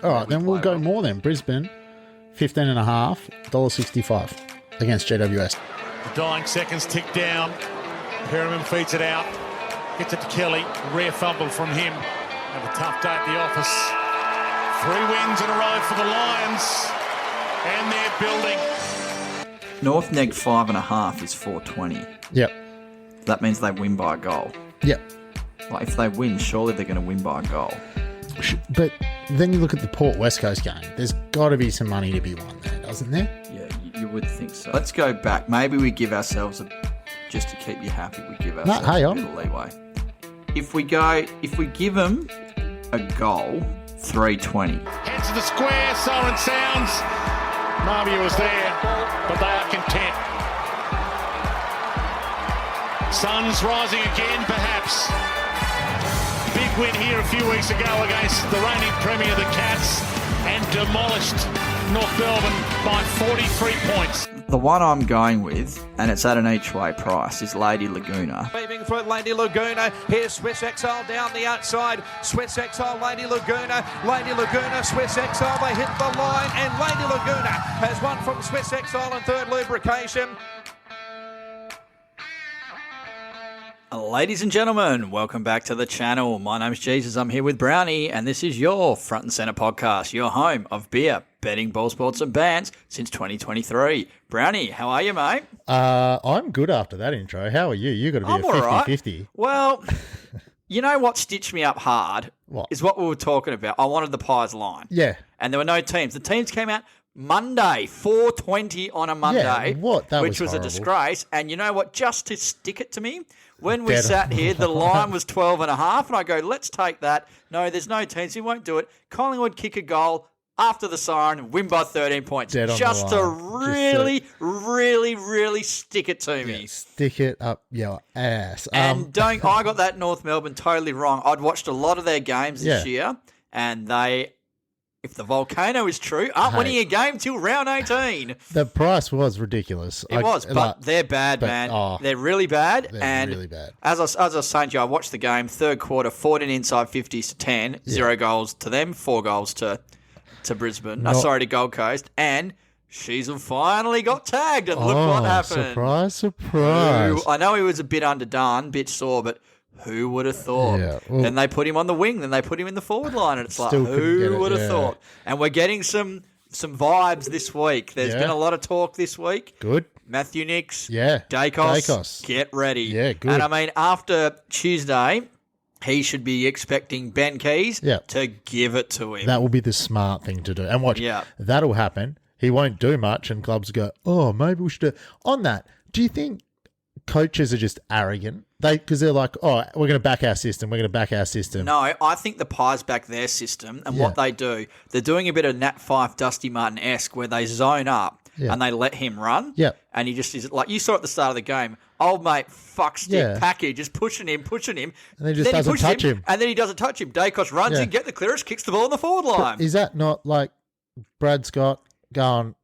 All right, then we'll go more then. Brisbane, 15.5, $1.65 against GWS. The dying seconds tick down. Perriman feeds it out. Gets it to Kelly. Rare fumble from him. Have a tough day at the office. 3 wins in a row for the Lions. And they're building. North neg 5.5 is 420. Yep. That means they win by a goal. Yep. Like, if they win, surely they're going to win by a goal. But then you look at the Port West Coast game. There's got to be some money to be won there, doesn't there? Yeah, you would think so. Let's go back. Maybe we give ourselves just to keep you happy, we give ourselves a bit of leeway. If we give them a goal, 320. Heads to the square, siren sounds. Marvia was there, but they are content. Suns rising again, perhaps. Big win here a few weeks ago against the reigning premier, the Cats, and demolished North Melbourne by 43 points. The one I'm going with, and it's at an each-way price, is Lady Laguna. Waving for Lady Laguna. Here's Swiss Exile down the outside. Swiss Exile, Lady Laguna. Lady Laguna, Swiss Exile. They hit the line, and Lady Laguna has won from Swiss Exile and third lubrication. Ladies and gentlemen, welcome back to the channel. My name's Jesus. I'm here with Brownie, and this is your Front and Centre podcast, your home of beer, betting, ball sports and bands since 2023. Brownie, how are you, mate? I'm good after that intro. How are you? You got to be I'm a 50-50. Right. Well, you know what stitched me up hard? What? Is what we were talking about. I wanted the Pies line. Yeah. And there were no teams. The teams came out Monday, 4:20 on a Monday, Yeah, what? That which was a horrible. disgrace. And you know what? Just to stick it to me, when we sat here, the line was 12.5, and I go, let's take that. No, there's no teams. We won't do it. Collingwood kick a goal after the siren, win by 13 points. Dead on Just the to line. really stick it to me. Yeah, stick it up your ass. And I got that North Melbourne totally wrong. I'd watched a lot of their games this year, and they, if the volcano is true, aren't winning a game till round 18. The price was ridiculous. It was, but they're bad, man. They're really bad. They're really bad. As I was saying to you, I watched the game, third quarter, 14 inside 50s to 10, 0 goals to them, 4 goals to Brisbane. To Gold Coast. And Sheasel finally got tagged, and look what happened. Surprise. I know he was a bit underdone, bit sore, but who would have thought? Yeah, well, then they put him on the wing, then they put him in the forward line, and it's like, Still couldn't get who it, would have yeah. thought? And we're getting some vibes this week. There's been a lot of talk this week. Good. Matthew Nicks, Yeah. Dacos, get ready. Yeah, good. And I mean, after Tuesday, he should be expecting Ben Keys to give it to him. That will be the smart thing to do. And watch, that'll happen. He won't do much, and clubs go, oh, maybe we should do. On that, do you think coaches are just arrogant? Because they're like, oh, we're going to back our system. We're going to back our system. No, I think the Pies back their system, and what they do, they're doing a bit of Nat Fyfe, Dusty Martin-esque, where they zone up and they let him run. Yeah. And he just is like, you saw at the start of the game, old mate, fuck stick, package, just pushing him. And he just doesn't touch him. And then he doesn't touch him. Dacos runs in, get the clearance, kicks the ball on the forward line. But is that not like Brad Scott going,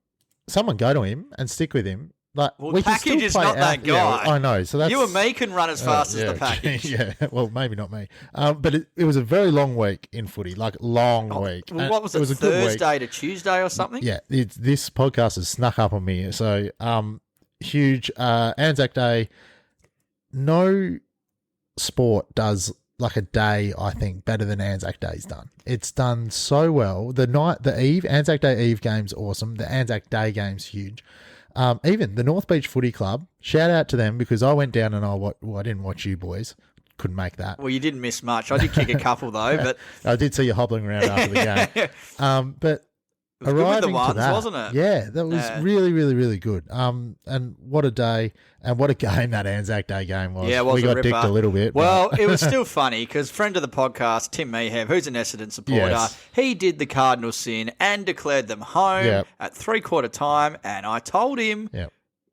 someone go to him and stick with him? Like, Well, we can Package still is play not that guy. Yeah, I know. So that's, you and me can run as fast as the Package. Yeah, well, maybe not me. But it was a very long week in footy, like long week. Well, what was it, was a good week. Thursday to Tuesday or something? Yeah, this podcast has snuck up on me. So, huge Anzac Day. No sport does like a day, I think, better than Anzac Day's done. It's done so well. Anzac Day Eve game's awesome. The Anzac Day game's huge. Even the North Beach Footy Club, shout out to them, because I went down and I didn't watch you boys. Couldn't make that. Well, you didn't miss much. I did kick a couple though, but I did see you hobbling around after the game. But it was good with the ones, to that, wasn't it? Yeah, that was really, really, really good. And what a day and what a game that Anzac Day game was. Yeah, it was we got ripper. dicked a little bit. Well, it was still funny because friend of the podcast, Tim Meehev, who's an Essendon supporter, he did the Cardinals sin and declared them home at 3/4 time, and I told him,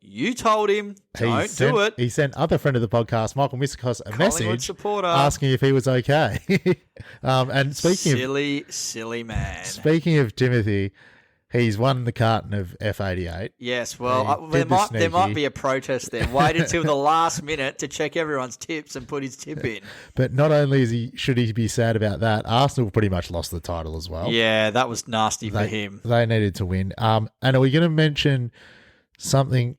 you told him, don't do it. He sent other friend of the podcast, Michael Miskos, a message supporter, asking if he was okay. And speaking silly man. Speaking of Timothy, He's won the carton of F88. Yes, well, there might be a protest there. Wait until the last minute to check everyone's tips and put his tip in. But not only should he be sad about that, Arsenal pretty much lost the title as well. Yeah, that was nasty for him. They needed to win. And are we going to mention something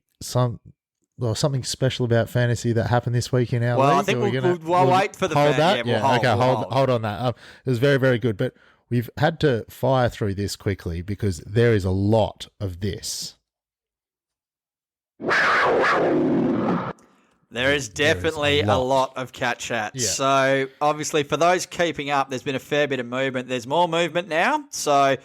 special about fantasy that happened this week in our league? I think we'll wait for the hold that. Yeah, hold on that. It was very, very good, but we've had to fire through this quickly because there is a lot of this. There is definitely a lot of cat chat. Yeah. So, obviously, for those keeping up, there's been a fair bit of movement. There's more movement now. So,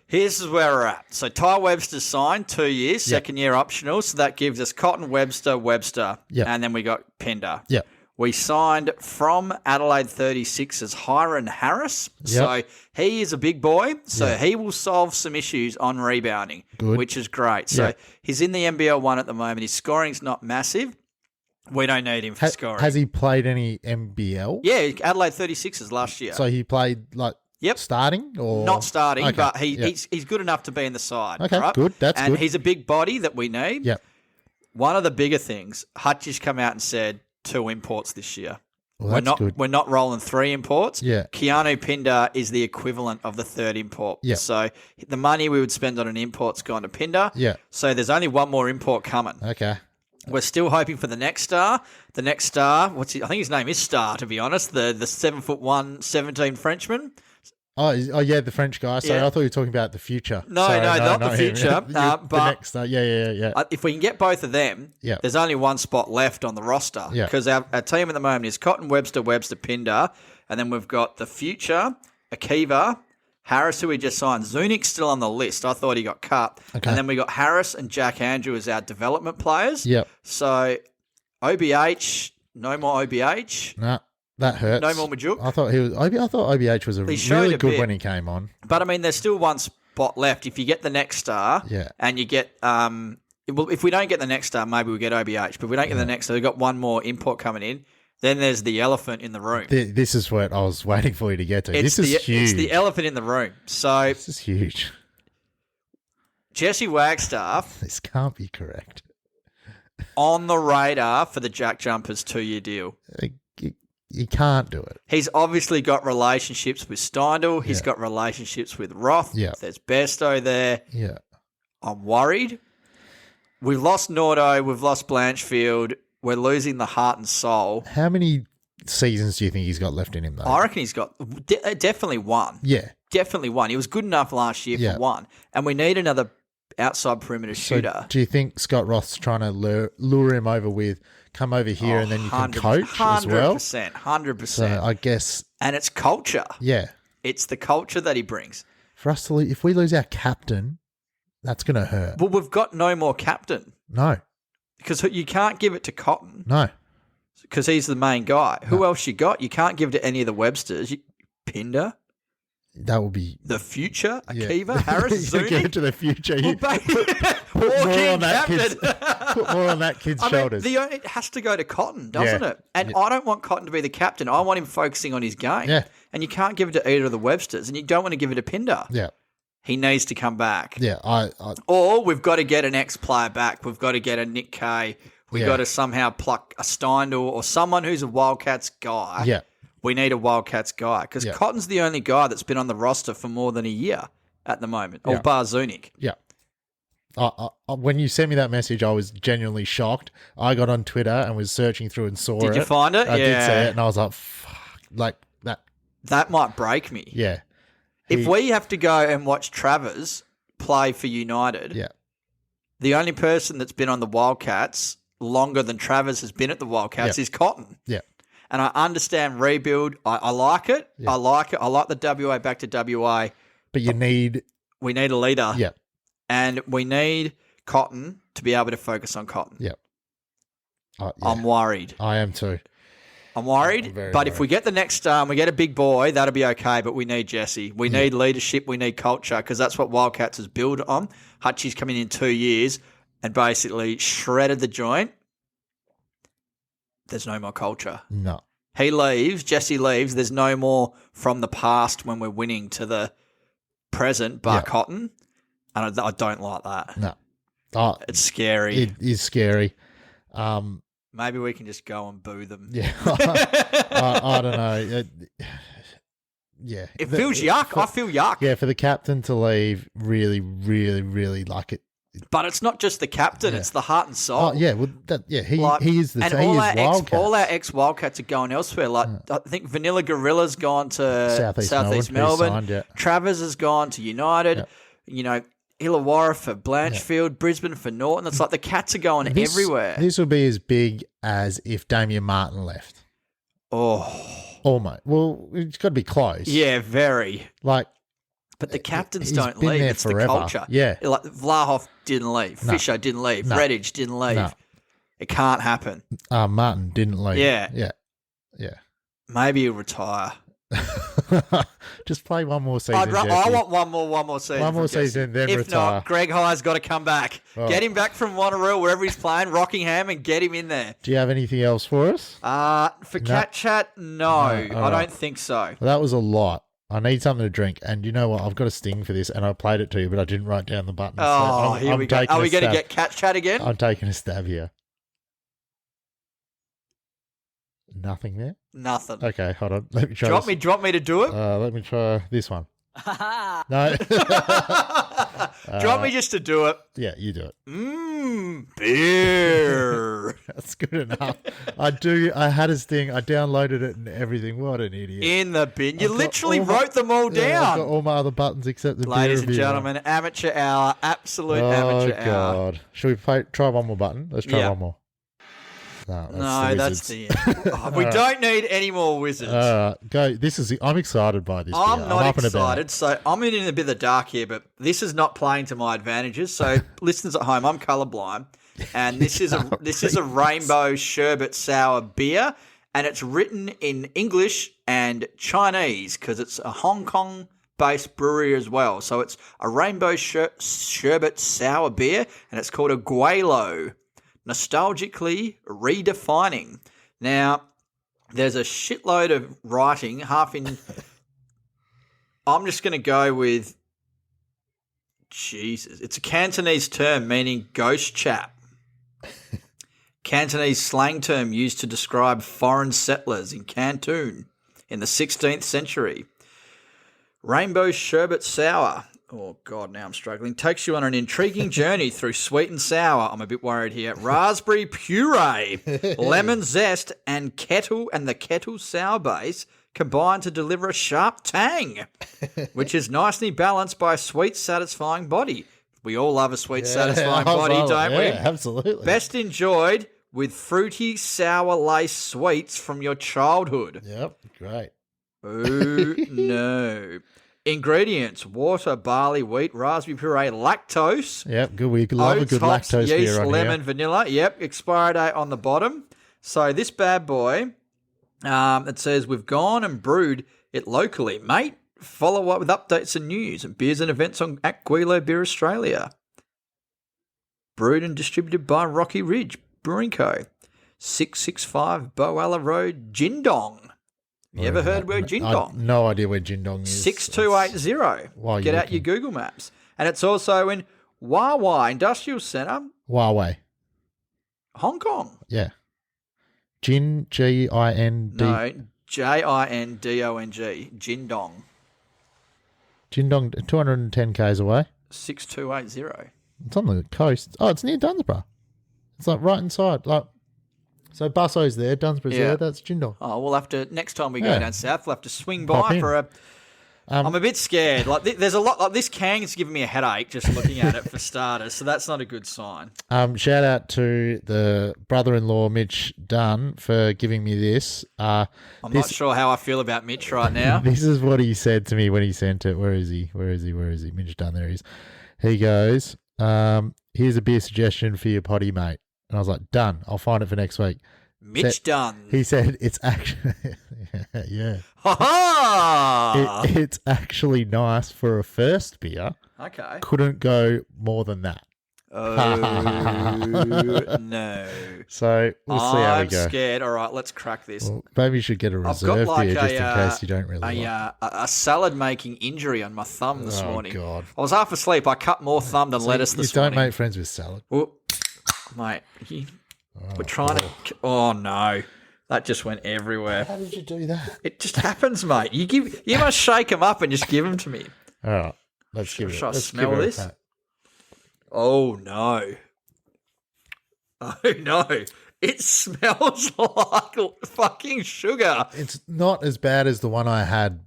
here's where we're at. So, Ty Webster's signed 2 years, second year optional. So, that gives us Cotton, Webster, and then we got Pinder. Yeah. We signed from Adelaide 36's Hiron Harris. So he is a big boy. So he will solve some issues on rebounding, which is great. So he's in the NBL 1 at the moment. His scoring's not massive. We don't need him for scoring. Has he played any NBL? Yeah, Adelaide 36's last year. So he played starting or not starting, but he's good enough to be in the side. Okay, right? good. That's good. And he's a big body that we need. Yep. One of the bigger things, Hutch's come out and said 2 imports this year. Well, We're not rolling 3 imports. Yeah. Keanu Pinder is the equivalent of the 3rd import. Yeah. So the money we would spend on an import's gone to Pinder. Yeah. So there's only one more import coming. Okay. We're still hoping for the next star. The next star, I think his name is Star, to be honest, the 7'1", 17 Frenchman. Oh yeah, the French guy. Sorry, I thought you were talking about the future. No, not the future. But the next star. Yeah. If we can get both of them, there's only one spot left on the roster. Because our team at the moment is Cotton, Webster, Pinder, and then we've got the future, Akiva, Harris, who we just signed. Zunic's still on the list. I thought he got cut. Okay. And then we got Harris and Jack Andrew as our development players. Yep. So OBH, no more OBH. No. That hurts. No more Majuk. I thought OBH was really good when he came on. But I mean, there's still one spot left. If you get the next star, and you get if we don't get the next star, maybe we get OBH. But if we don't get the next star, we've got one more import coming in. Then there's the elephant in the room. This is what I was waiting for you to get to. This is huge. It's the elephant in the room. So this is huge. Jesse Wagstaff. This can't be correct. On the radar for the Jack Jumpers 2-year deal. You can't do it. He's obviously got relationships with Steindl. He's got relationships with Roth. Yeah. There's Besto there. Yeah. I'm worried. We've lost Nordo. We've lost Blanchfield. We're losing the heart and soul. How many seasons do you think he's got left in him, though? I reckon he's got definitely one. Yeah. Definitely one. He was good enough last year for one. And we need another outside perimeter shooter. Do you think Scott Roth's trying to lure him over with come over here and then you can coach as well? 100%. So I guess... And it's culture. Yeah. It's the culture that he brings. For us to if we lose our captain, that's going to hurt. Well, we've got no more captain. No. Because you can't give it to Cotton. No. Because he's the main guy. Who else you got? You can't give it to any of the Websters. Pinder. That would be... The future? Akiva? Harris? Zuni? Give it to the future. Put more on that kid's shoulders. It has to go to Cotton, doesn't it? And I don't want Cotton to be the captain. I want him focusing on his game. Yeah. And you can't give it to either of the Websters, and you don't want to give it to Pinder. Yeah. He needs to come back. Yeah. Or we've got to get an ex-player back. We've got to get a Nick Kay. We've got to somehow pluck a Steindl or someone who's a Wildcats guy. Yeah. We need a Wildcats guy because Cotton's the only guy that's been on the roster for more than a year at the moment, or bar Zunic. Yeah. When you sent me that message, I was genuinely shocked. I got on Twitter and was searching through and saw it. Did you find it? I did see it, and I was like, fuck, like that. That might break me. Yeah. If we have to go and watch Travers play for United, the only person that's been on the Wildcats longer than Travers has been at the Wildcats is Cotton. Yeah. And I understand rebuild. I like it. Yeah. I like it. I like the WA back to WA. But we need a leader. Yeah. And we need Cotton to be able to focus on Cotton. Yeah. I'm worried. I am too. I'm worried. But if we get the next star and we get a big boy, that'll be okay. But we need Jesse. We need leadership. We need culture because that's what Wildcats is built on. Hutchie's come in 2 years and basically shredded the joint. There's no more culture. No. He leaves. Jesse leaves. There's no more from the past when we're winning to the present, bar Cotton. And I don't like that. No. It's scary. It is scary. Maybe we can just go and boo them. Yeah. I don't know. Yeah. It feels yuck. I feel yuck. Yeah, for the captain to leave, really, really, really like it. But it's not just the captain; it's the heart and soul. Oh yeah, well, he is the. And he all our ex-Wildcats are going elsewhere. Like I think Vanilla Gorilla's gone to Southeast Melbourne. Signed, Travers has gone to United. Yep. You know, Illawarra for Blanchfield, Brisbane for Norton. It's like the Cats are going everywhere. This will be as big as if Damien Martin left. Oh, almost. Well, it's got to be close. Yeah, very. Like. But the captains don't leave. It's forever. The culture. Yeah. Like Vlahoff didn't leave. No. Fisher didn't leave. No. Redditch didn't leave. No. It can't happen. Martin didn't leave. Yeah. Maybe he'll retire. Just play one more season. I want one more season. One more season, then if retire. Not, Greg High's got to come back. Oh. Get him back from Wanneroo, wherever he's playing, Rockingham, and get him in there. Do you have anything else for us? For Cat Chat, no. I don't think so. Well, that was a lot. I need something to drink, and you know what? I've got a sting for this, and I played it to you, but I didn't write down the button. Oh, here we go. Are we going to get Cat Chat again? I'm taking a stab here. Nothing there? Nothing. Okay, hold on. Let me try Do you want me to do it? Let me try this one. No. Do you want me just to do it? Yeah, you do it. Beer. That's good enough. I had a sting. I downloaded it and everything. What an idiot. In the bin. You literally wrote them all down. I've got all my other buttons except the Ladies beer and gentlemen, amateur hour. Absolute amateur hour. Oh, God. Should we try one more button? Let's try one more. No, that's the end. We don't need any more wizards. Go. I'm excited by this. I'm not excited. So I'm in a bit of the dark here, but this is not playing to my advantages. So listeners at home, I'm colourblind, and this is a rainbow sherbet sour beer, and it's written in English and Chinese because it's a Hong Kong-based brewery as well. So it's a rainbow sherbet sour beer, and it's called a Guelo. Nostalgically redefining. Now, there's a shitload of writing, half in... I'm just going to go with... Jesus. It's a Cantonese term meaning ghost chap. Cantonese slang term used to describe foreign settlers in Canton in the 16th century. Rainbow sherbet sour. Oh, God, now I'm struggling. Takes you on an intriguing journey through sweet and sour. I'm a bit worried here. Raspberry puree, lemon zest, and the kettle sour base combine to deliver a sharp tang, which is nicely balanced by a sweet, satisfying body. We all love a sweet, satisfying body, don't we? Yeah, absolutely. Best enjoyed with fruity, sour lace sweets from your childhood. Yep, great. Oh, no. Ingredients: water, barley, wheat, raspberry puree, lactose. Yep, good. We love oats, a good hops, lactose yeast, beer on lemon, here. vanilla. Yep, expiry date on the bottom. So this bad boy, it says we've gone and brewed it locally, mate. Follow up with updates and news and beers and events on at Guelo Beer Australia. Brewed and distributed by Rocky Ridge Brewing Co. 665 Boala Road, Jindong. You ever heard where Jindong? No idea where Jindong is. 6280. Get out your Google Maps. And it's also in Wawa Industrial Centre. Huawei. Hong Kong. Yeah. G-I-N-D. No, Jindong. Jindong. Jindong, 210 k's away. 6280. It's on the coast. Oh, it's near Dunsborough. It's like right inside. So Busso's there, Dunsborough's there, that's Jindong. Oh, we'll have to, next time we go down south, we'll have to swing by for a... I'm a bit scared. There's a lot, this can's giving me a headache just looking at it for starters, so that's not a good sign. Shout out to the brother-in-law, Mitch Dunn, for giving me this. I'm not sure how I feel about Mitch right now. This is what he said to me when he sent it. Where is he? Mitch Dunn, there he is. He goes, here's a beer suggestion for your potty, mate. And I was like, done. I'll find it for next week. Mitch Dunn. He said it's actually, yeah. Ha ha! It's actually nice for a first beer. Okay. Couldn't go more than that. Oh, no. So we'll see how we go. I'm scared. All right, let's crack this. Well, maybe you should get a reserve beer just in case you don't really like. A salad-making injury on my thumb this morning. Oh, God. I was half asleep. I cut more thumb than lettuce this morning. You don't make friends with salad. Well, mate, we're trying to... Oh, no. That just went everywhere. How did you do that? It just happens, mate. You must shake them up and just give them to me. All right. Let's give it. Should I let's smell give it this? a pat. Oh, no. Oh, no. It smells like fucking sugar. It's not as bad as the one I had,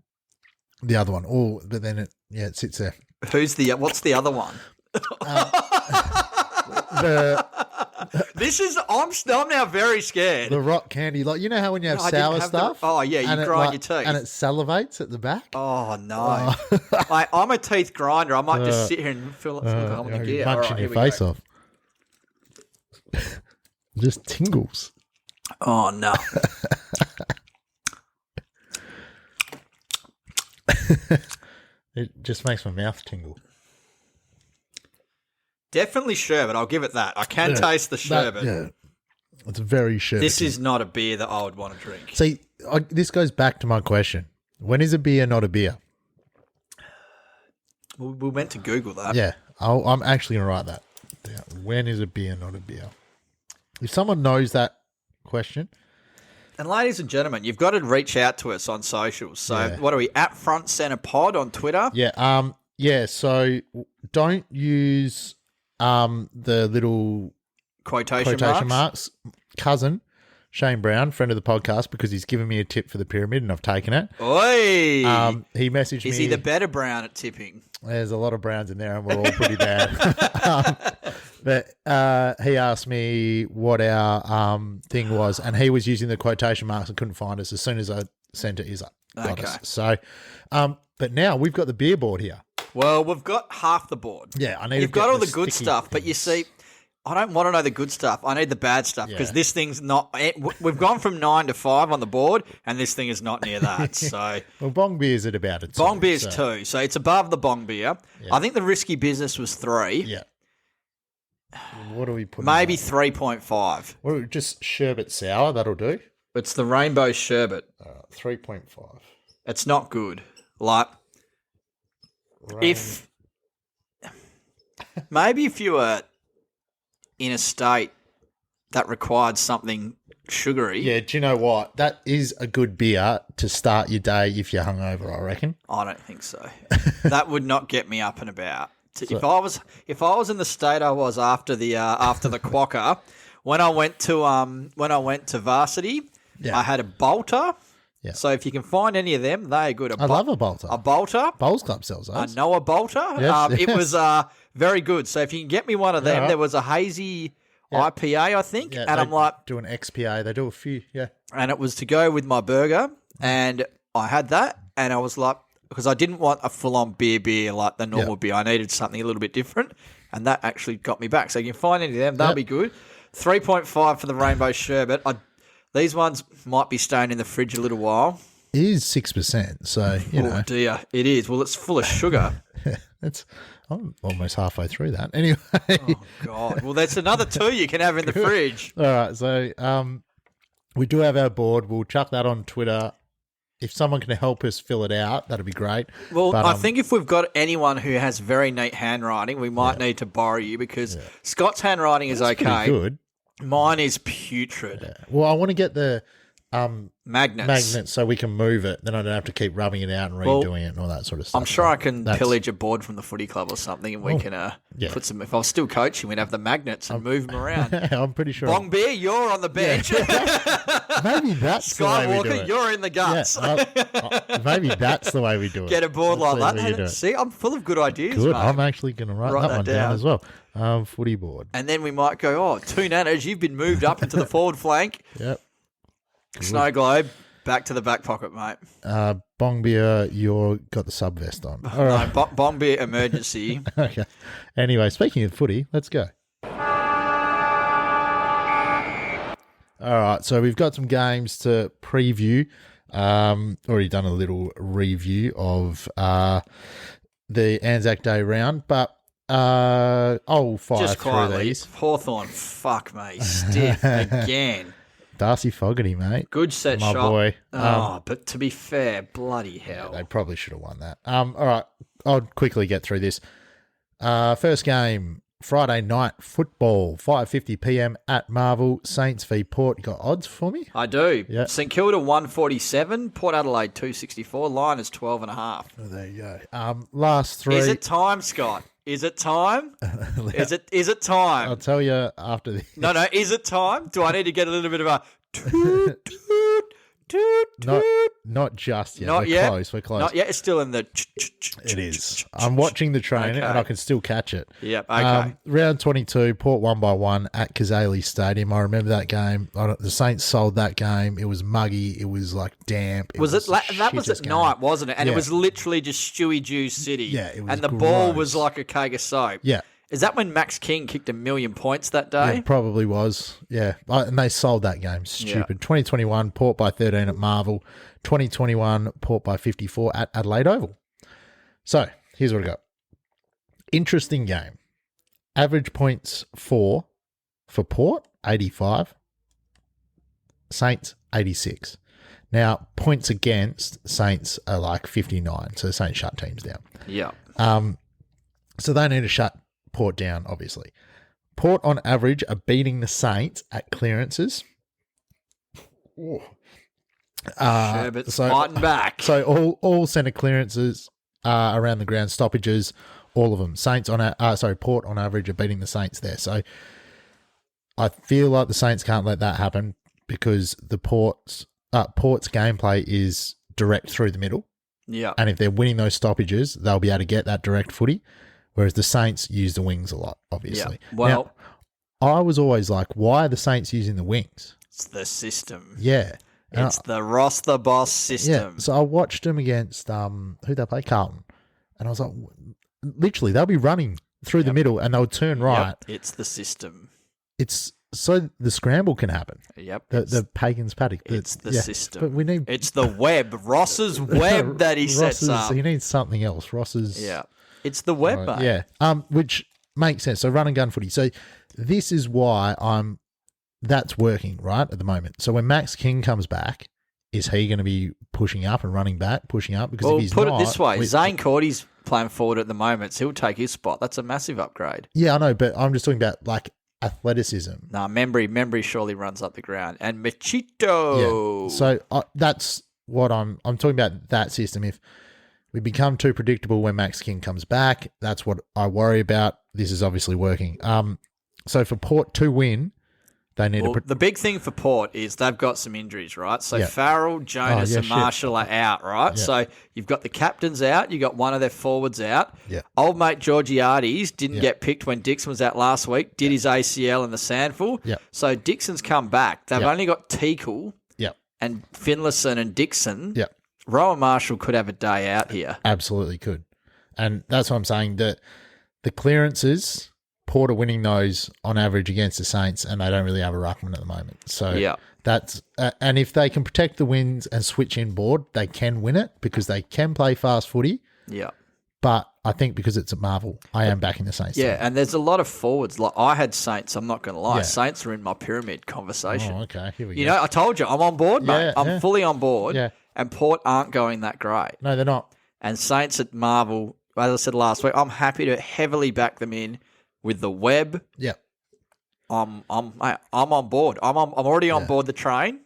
the other one. Oh, but then it sits there. What's the other one? I'm now very scared. The rock candy, like, you know how when you have sour stuff? You grind your teeth. And it salivates at the back? Oh, no. I'm a teeth grinder. I might just sit here and feel like I'm going to get munching your face off. Just tingles. Oh, no. It just makes my mouth tingle. Definitely sherbet. I'll give it that. I can taste the sherbet. It's very sherbet. This is not a beer that I would want to drink. See, this goes back to my question. When is a beer not a beer? We meant to Google that. Yeah, I'm actually going to write that down. When is a beer not a beer? If someone knows that question. And ladies and gentlemen, you've got to reach out to us on socials. So what are we, at Front Centre Pod on Twitter? Yeah, so don't use the little quotation marks. Cousin, Shane Brown, friend of the podcast, because he's given me a tip for the pyramid and I've taken it. Oi! He messaged me. Is he the better Brown at tipping? There's a lot of Browns in there and we're all pretty bad. But he asked me what our thing was, and he was using the quotation marks and couldn't find us. As soon as I sent it, he's like, got us. So, but now we've got the beer board here. Well, we've got half the board. Yeah, I need. You've got all the good stuff, but you see, I don't want to know the good stuff. I need the bad stuff because this thing's not. We've gone from 9 to 5 on the board, and this thing is not near that. So, well, bong beer's at about a 2. Bong beer's 2, so it's above the bong beer. Yeah. I think the risky business was 3. Yeah. What do we put? Maybe 3.5. Well, just sherbet sour. That'll do. It's the rainbow sherbet. 3.5. It's not good. Like, if you were in a state that required something sugary. Yeah, do you know what? That is a good beer to start your day if you're hungover, I reckon. I don't think so. That would not get me up and about. If I was in the state I was after the quokka, when I went to varsity, I had a bolter. Yeah. So if you can find any of them, they're good. I love a bolter. A bolter. Bowls Club sells those. I know a bolter. Yes, It was very good. So if you can get me one of them, there was a hazy IPA, I think, and I'm like, do an XPA. They do a few, and it was to go with my burger, and I had that, and I was like, because I didn't want a full-on beer like the normal beer. I needed something a little bit different, and that actually got me back. So you can find any of them, they'll be good. 3.5 for the rainbow sherbet. These ones might be staying in the fridge a little while. It is 6%, so you know. Oh dear, it is. Well, it's full of sugar. I'm almost halfway through that. Anyway. Oh God. Well, that's another 2 you can have in the fridge. All right, so we do have our board. We'll chuck that on Twitter. If someone can help us fill it out, that'd be great. Well, but, I think if we've got anyone who has very neat handwriting, we might need to borrow you because Scott's handwriting is okay. Pretty good. Mine is putrid. Yeah. Well, I want to get the magnets so we can move it. Then I don't have to keep rubbing it out and redoing it and all that sort of stuff. I'm sure I can pillage a board from the footy club or something, and we can put some. If I was still coaching, we'd have the magnets and move them around. I'm pretty sure. Bong beer, you're on the bench. Maybe that's Sky the way Walker, we do it. you're in the guts. Maybe that's the way we do it. Get a board like that. See, I'm full of good ideas. Good. Mate. I'm actually going to write that one down as well. Footy board. And then we might go, 2 nanos, you've been moved up into the forward flank. Yep. Good. Snow globe, back to the back pocket, mate. Bong beer, you've got the sub vest on. All right. No, bong beer emergency. Okay. Anyway, speaking of footy, let's go. All right, so we've got some games to preview. Already done a little review of the Anzac Day round, but I'll fire Just through quietly, these. Hawthorn, fuck me, stiff again. Darcy Fogarty, mate. Good set My shot. boy. But to be fair, bloody hell. They probably should have won that. All right, I'll quickly get through this. First game, Friday night football, 5:50 p.m. at Marvel. Saints v Port. You got odds for me? I do. Yeah. St Kilda 147, Port Adelaide 264. Line is 12.5. Oh, there you go. Last three. Is it time, Scott? Is it time? Is it time? I'll tell you after this. No. Is it time? Do I need to get a little bit of a toot, toot, toot, toot? Not just yet. Not We're yet. close. We're close. Not yet. It's still in the. It is. I'm watching the train Okay. and I can still catch it. Yep. Okay. Round 22, Port 1-1 at Kazali Stadium. I remember that game. The Saints sold that game. It was muggy. It was like damp. That was at shittest night, game. wasn't it? And Yeah. it was literally just Stewie Juice City. Yeah, it was and the ball gross. was like a keg of soap. Yeah. Is that when Max King kicked 1,000,000 points that day? It probably was. Yeah. And they sold that game. Stupid. 2021, Port by 13 at Marvel. 2021, Port by 54 at Adelaide Oval. So, here's what I got. Interesting game. Average points for Port, 85. Saints, 86. Now, points against Saints are like 59. So, Saints shut teams down. Yeah. So, they need to shut Port down, obviously. Port, on average, are beating the Saints at clearances. Sherbert's fighting back. So all centre clearances around the ground, stoppages, all of them. Port on average are beating the Saints there. So I feel like the Saints can't let that happen because the Port's gameplay is direct through the middle. Yeah. And if they're winning those stoppages, they'll be able to get that direct footy. Whereas the Saints use the wings a lot, obviously. Yeah. Well, now, I was always like, why are the Saints using the wings? it's the system. Yeah. It's the Ross the Boss Yeah. system. So I watched them against who they play, Carlton. And I was like, literally, they'll be running through the middle and they'll turn right. Yep. It's the system. It's so the scramble can happen. Yep. The Pagan's paddock. It's the system. But we need It's the web. Ross's web that he sets up. He needs something else. Ross's. Yeah. It's the web, mate. Yeah. Which makes sense. So run and gun footy. So this is why that's working right at the moment. So when Max King comes back, is he going to be pushing up and running back, pushing up? Because if he's put not, it this way: Zane Cordy's playing forward at the moment, so he'll take his spot. That's a massive upgrade. Yeah, I know, but I'm just talking about like athleticism. No, Membry surely runs up the ground, and Machito. Yeah. So that's what I'm talking about. That system. If we become too predictable when Max King comes back, that's what I worry about. This is obviously working. So for Port to win, they need the big thing for Port is they've got some injuries, right? So Yeah. Farrell, Jonas, and Marshall are out, right? Yeah. So you've got the captains out, you got one of their forwards out. Yeah. Old mate Georgiades didn't get picked when Dixon was out last week, did his ACL in the Sandful. Yeah. So Dixon's come back. They've Yeah. only got Teakle Yeah. and Finlayson and Dixon. Yeah. Rowan Marshall could have a day out here. Absolutely could. And that's what I'm saying, that the clearances, Port are winning those on average against the Saints, and they don't really have a ruckman at the moment. So that's and if they can protect the wins and switch in board, they can win it because they can play fast footy. Yeah. But I think because it's at Marvel, I am backing the Saints. Yeah, and there's a lot of forwards. Like I had Saints, I'm not going to lie. Yeah. Saints are in my pyramid conversation. Oh, okay. Here we go. You know, I told you, I'm on board, mate. Yeah, I'm fully on board. Yeah. And Port aren't going that great. No, they're not. And Saints at Marvel, as I said last week, I'm happy to heavily back them in with the web. Yeah. I'm on board. I'm already on board the train.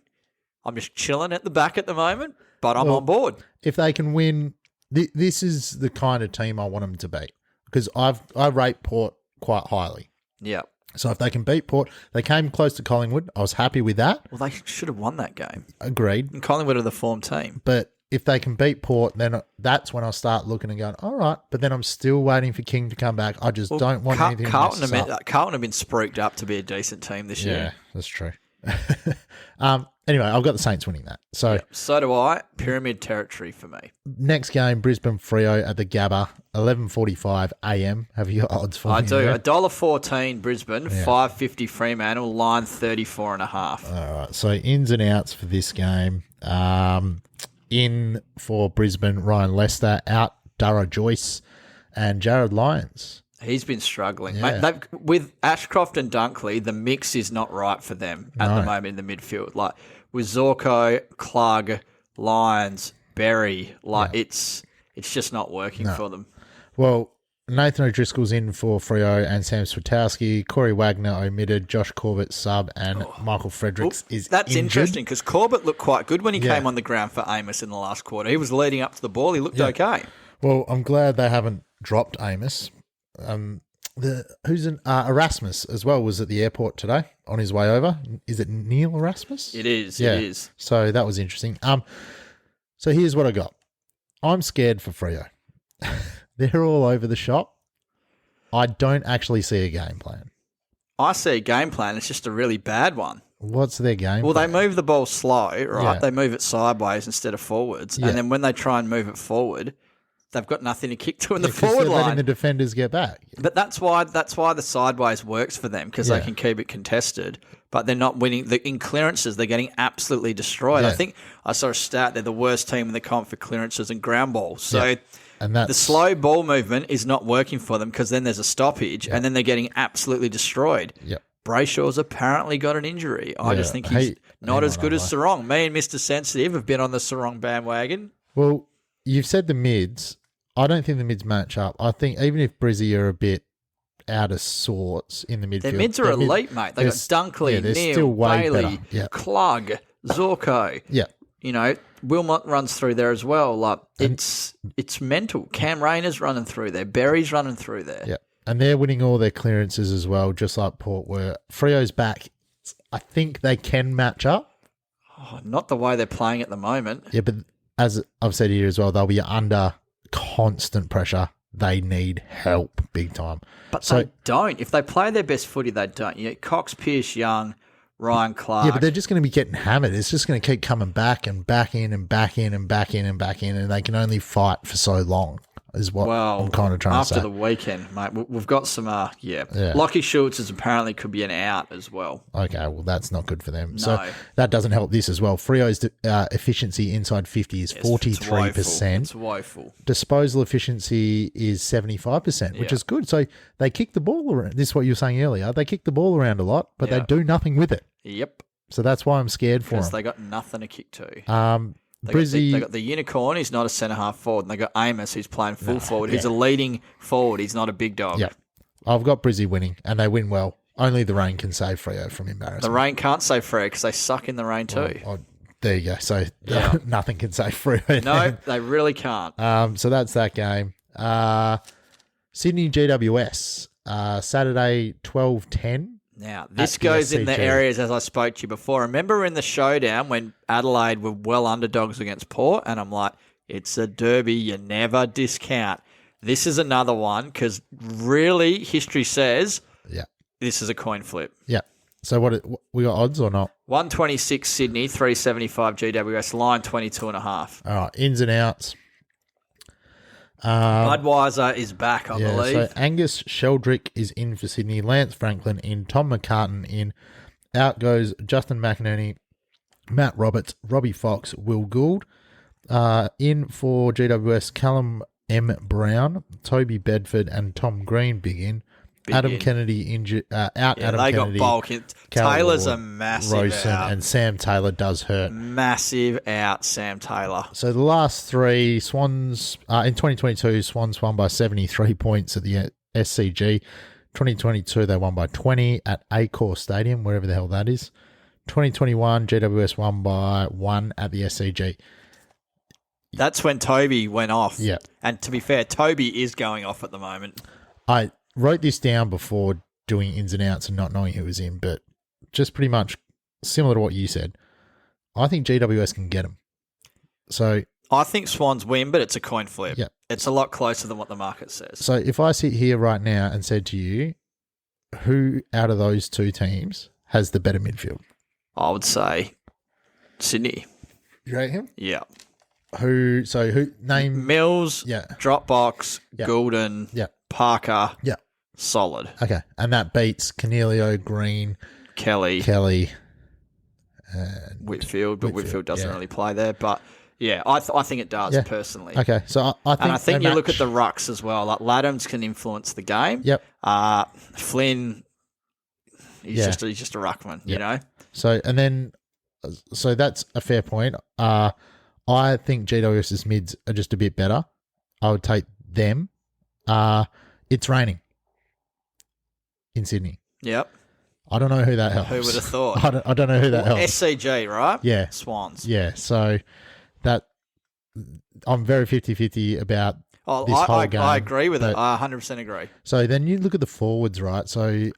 I'm just chilling at the back at the moment, but I'm on board. If they can win, this is the kind of team I want them to beat because I rate Port quite highly. Yeah. So if they can beat Port, they came close to Collingwood. I was happy with that. Well, they should have won that game. Agreed. And Collingwood are the form team. But if they can beat Port, then that's when I'll start looking and going, all right. But then I'm still waiting for King to come back. I just don't want anything to Carlton mess us up. Carlton have been spruiked up to be a decent team this year. Yeah, that's true. Anyway, I've got the Saints winning that. So Yep, so do I. Pyramid territory for me. next game, Brisbane Freo at the Gabba, 11:45 a.m. Have you got odds for I me do. there? $1.14 Brisbane, $5.50 Fremantle, line 34.5. All right, so ins and outs for this game. In for Brisbane, Ryan Lester, out Dara Joyce and Jared Lyons. He's been struggling. Yeah. Mate, with Ashcroft and Dunkley, the mix is not right for them at the moment in the midfield. Like with Zorko, Klug, Lyons, Berry, it's just not working for them. Well, Nathan O'Driscoll's in for Freo and Sam Swiatkowski. Corey Wagner omitted. Josh Corbett sub and Michael Fredericks is That's injured. interesting because Corbett looked quite good when he came on the ground for Amos in the last quarter. He was leading up to the ball. He looked okay. Well, I'm glad they haven't dropped Amos. Erasmus as well was at the airport today on his way over. Is it Neil Erasmus? It is. Yeah. It is. So that was interesting. So here's what I got. I'm scared for Freo. They're all over the shop. I don't actually see a game plan. I see a game plan. It's just a really bad one. What's their game Well, plan? they move the ball slow, right? Yeah. They move it sideways instead of forwards. Yeah. And then when they try and move it forward, they've got nothing to kick to in the 'cause forward they're letting line. the defenders get back. But that's why the sideways works for them because they can keep it contested. But they're not winning. In clearances, they're getting absolutely destroyed. Yeah. I think I saw a stat. They're the worst team in the comp for clearances and ground balls. So And that's the slow ball movement is not working for them because then there's a stoppage and then they're getting absolutely destroyed. Yep. Brayshaw's apparently got an injury. I just think he's not as good as Sarong. Me and Mr. Sensitive have been on the Sarong bandwagon. Well, you've said the mids. I don't think the mids match up. I think even if Brizzy are a bit out of sorts in the midfield. Their mids are elite, mate. They got Dunkley, they're Neil, still way Bailey, better. Yeah. Klug, Zorko. Yeah. You know, Wilmot runs through there as well. Like it's mental. Cam Rayner's running through there. Berry's running through there. Yeah. And they're winning all their clearances as well, just like Port were. Freo's back. I think they can match up. Oh, not the way they're playing at the moment. Yeah, but as I've said here as well, they'll be under constant pressure. They need help big time. But they don't. If they play their best footy, they don't. You know, Cox, Pierce, Young, Ryan Clark. Yeah, but they're just going to be getting hammered. It's just going to keep coming back and back in and back in and back in and back in, and they can only fight for so long, is what I'm kind of trying to say. After the weekend, mate, we've got some, Lockie Schultz is apparently could be an out as well. Okay, well, that's not good for them. No. So that doesn't help this as well. Freo's efficiency inside 50 is 43%. It's woeful. Disposal efficiency is 75%, which is good. So they kick the ball around. This is what you were saying earlier. They kick the ball around a lot, but they do nothing with it. Yep. So that's why I'm scared for them. Because they got nothing to kick to. Brizzy, They got the unicorn. He's not a centre half forward. And they got Amos, who's playing full forward. He's a leading forward. He's not a big dog. Yeah, I've got Brizzy winning, and they win well. Only the rain can save Freo from embarrassment. The rain can't save Freo because they suck in the rain too. There you go. So nothing can save Freo. No, they really can't. So that's that game. Sydney GWS, Saturday 12:10. Now, this goes in the areas as I spoke to you before. Remember in the showdown when Adelaide were well underdogs against Port? And I'm like, it's a derby. You never discount. This is another one because really history says this is a coin flip. Yeah. So what we got odds or not? 126 Sydney, 375 GWS, line 22.5. All right, ins and outs. Budweiser is back, I believe. So Angus Sheldrick is in for Sydney, Lance Franklin in, Tom McCartan in. Out goes Justin McInerney, Matt Roberts, Robbie Fox, Will Gould. In for GWS, Callum M. Brown, Toby Bedford and Tom Green big in. Adam Kennedy injured. Out. Adam they Kennedy. Got bulk. Taylor's a massive Rosen out. And Sam Taylor does hurt. Massive out, Sam Taylor. So the last three Swans in 2022, Swans won by 73 points at the SCG. 2022, they won by 20 at Accor Stadium, wherever the hell that is. 2021, GWS won by 1 at the SCG. That's when Toby went off. Yeah. And to be fair, Toby is going off at the moment. I wrote this down before doing ins and outs and not knowing who was in, but just pretty much similar to what you said. I think GWS can get them. So I think Swans win, but it's a coin flip. Yeah. It's a lot closer than what the market says. So if I sit here right now and said to you, who out of those two teams has the better midfield? I would say Sydney. You rate him? Yeah. Who name Mills, Dropbox, Yeah. Goulden, Yeah. Parker. Yeah. Solid. Okay. And that beats Cornelio, Green, Kelly. Whitfield, Whitfield, but Whitfield doesn't really play there. But Yeah, I think it does, personally. Okay, so I think... And I think you look at the rucks as well. Like, Laddams can influence the game. Yep. Flynn, he's just a ruckman, you know? So that's a fair point. I think GWS's mids are just a bit better. I would take them. It's raining in Sydney. Yep. I don't know who that helps. Who would have thought? I don't know who that helps. SCG, right? Yeah. Swans. Yeah, so that I'm very 50-50 about this whole game. I agree with it. I 100% agree. So then you look at the forwards, right? So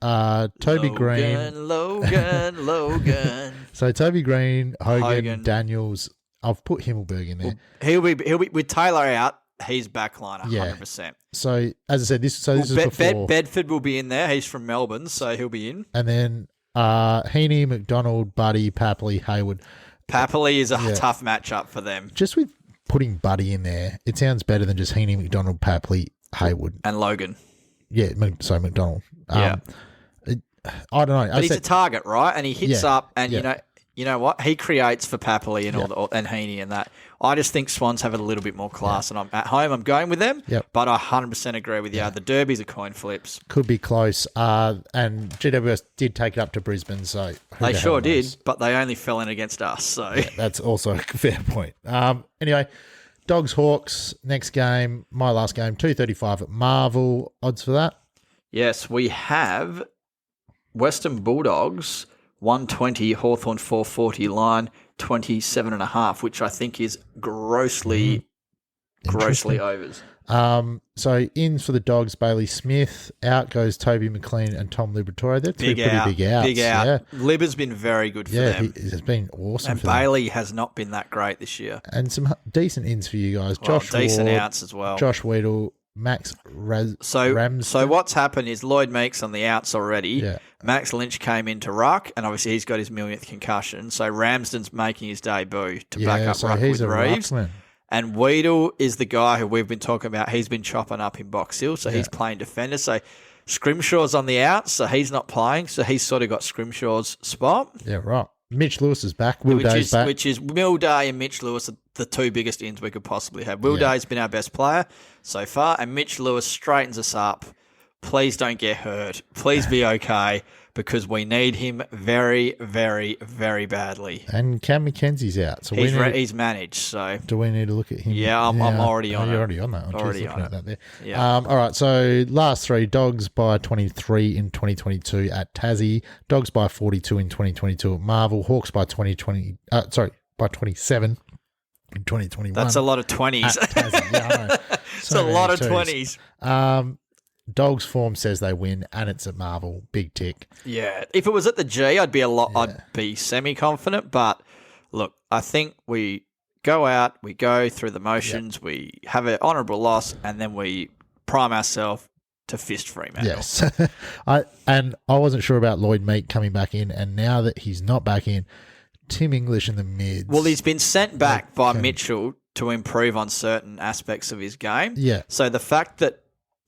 Toby Green. Logan. So Toby Green, Hogan, Daniels. I've put Himmelberg in there. He'll be with Taylor out. He's backline 100%. So as I said, this is before. Bedford will be in there. He's from Melbourne, so he'll be in. And then Heaney, McDonald, Buddy, Papley, Hayward. Papley is a tough matchup for them. Just with putting Buddy in there, it sounds better than just Heaney, McDonald, Papley, Hayward. And Logan. Yeah, sorry, McDonald. I don't know. But he's a target, right? And he hits up, and you know what? He creates for Papley and Heaney and that. I just think Swans have a little bit more class, and I'm at home. I'm going with them, but I 100% agree with you. The Derbies are coin flips. Could be close, and GWS did take it up to Brisbane, so they sure did, but they only fell in against us. So that's also a fair point. Anyway, Dogs Hawks next game, my last game, 235 at Marvel. Odds for that? Yes, we have Western Bulldogs 120, Hawthorn 440 line 27.5, which I think is grossly overs. So ins for the Dogs, Bailey Smith. Out goes Toby McLean and Tom Liberatore. They're two pretty big outs. Big out. Yeah. Libba's been very good for them. Yeah, it's been awesome. And Bailey has not been that great this year. And some decent ins for you guys. Decent outs as well. Josh Weedle, Max Rams. So what's happened is Lloyd Meeks on the outs already. Yeah. Max Lynch came into ruck, and obviously he's got his millionth concussion. So Ramsden's making his debut to back up ruck with Reeves. Ruckman. And Weedle is the guy who we've been talking about. He's been chopping up in Box Hill, so he's playing defender. So Scrimshaw's on the outs, so he's not playing. So he's sort of got Scrimshaw's spot. Yeah, right. Mitch Lewis is back. Will Day's back. Which is Will Day and Mitch Lewis are the two biggest ins we could possibly have. Will Day's been our best player so far, and Mitch Lewis straightens us up. Please don't get hurt. Please be okay, because we need him very, very, very badly. And Cam McKenzie's out. So he's managed. So do we need to look at him? Yeah, I'm already on it. You're already on that. I'm already on it. That there. Yeah. All right, so last three, Dogs by 23 in 2022 at Tassie, Dogs by 42 in 2022 at Marvel, Hawks by 27 in 2021. That's a lot of 20s. Tassie. Yeah, I know. It's a lot of 20s. Dogs form says they win, and it's at Marvel. Big tick. Yeah. If it was at the G, I'd be semi-confident. But look, I think we go out, we go through the motions, we have an honourable loss, and then we prime ourselves to fist Fremantle. Yes. I wasn't sure about Lloyd Meek coming back in, and now that he's not back in, Tim English in the mids. Well, he's been sent back by Mitchell to improve on certain aspects of his game. Yeah. So the fact that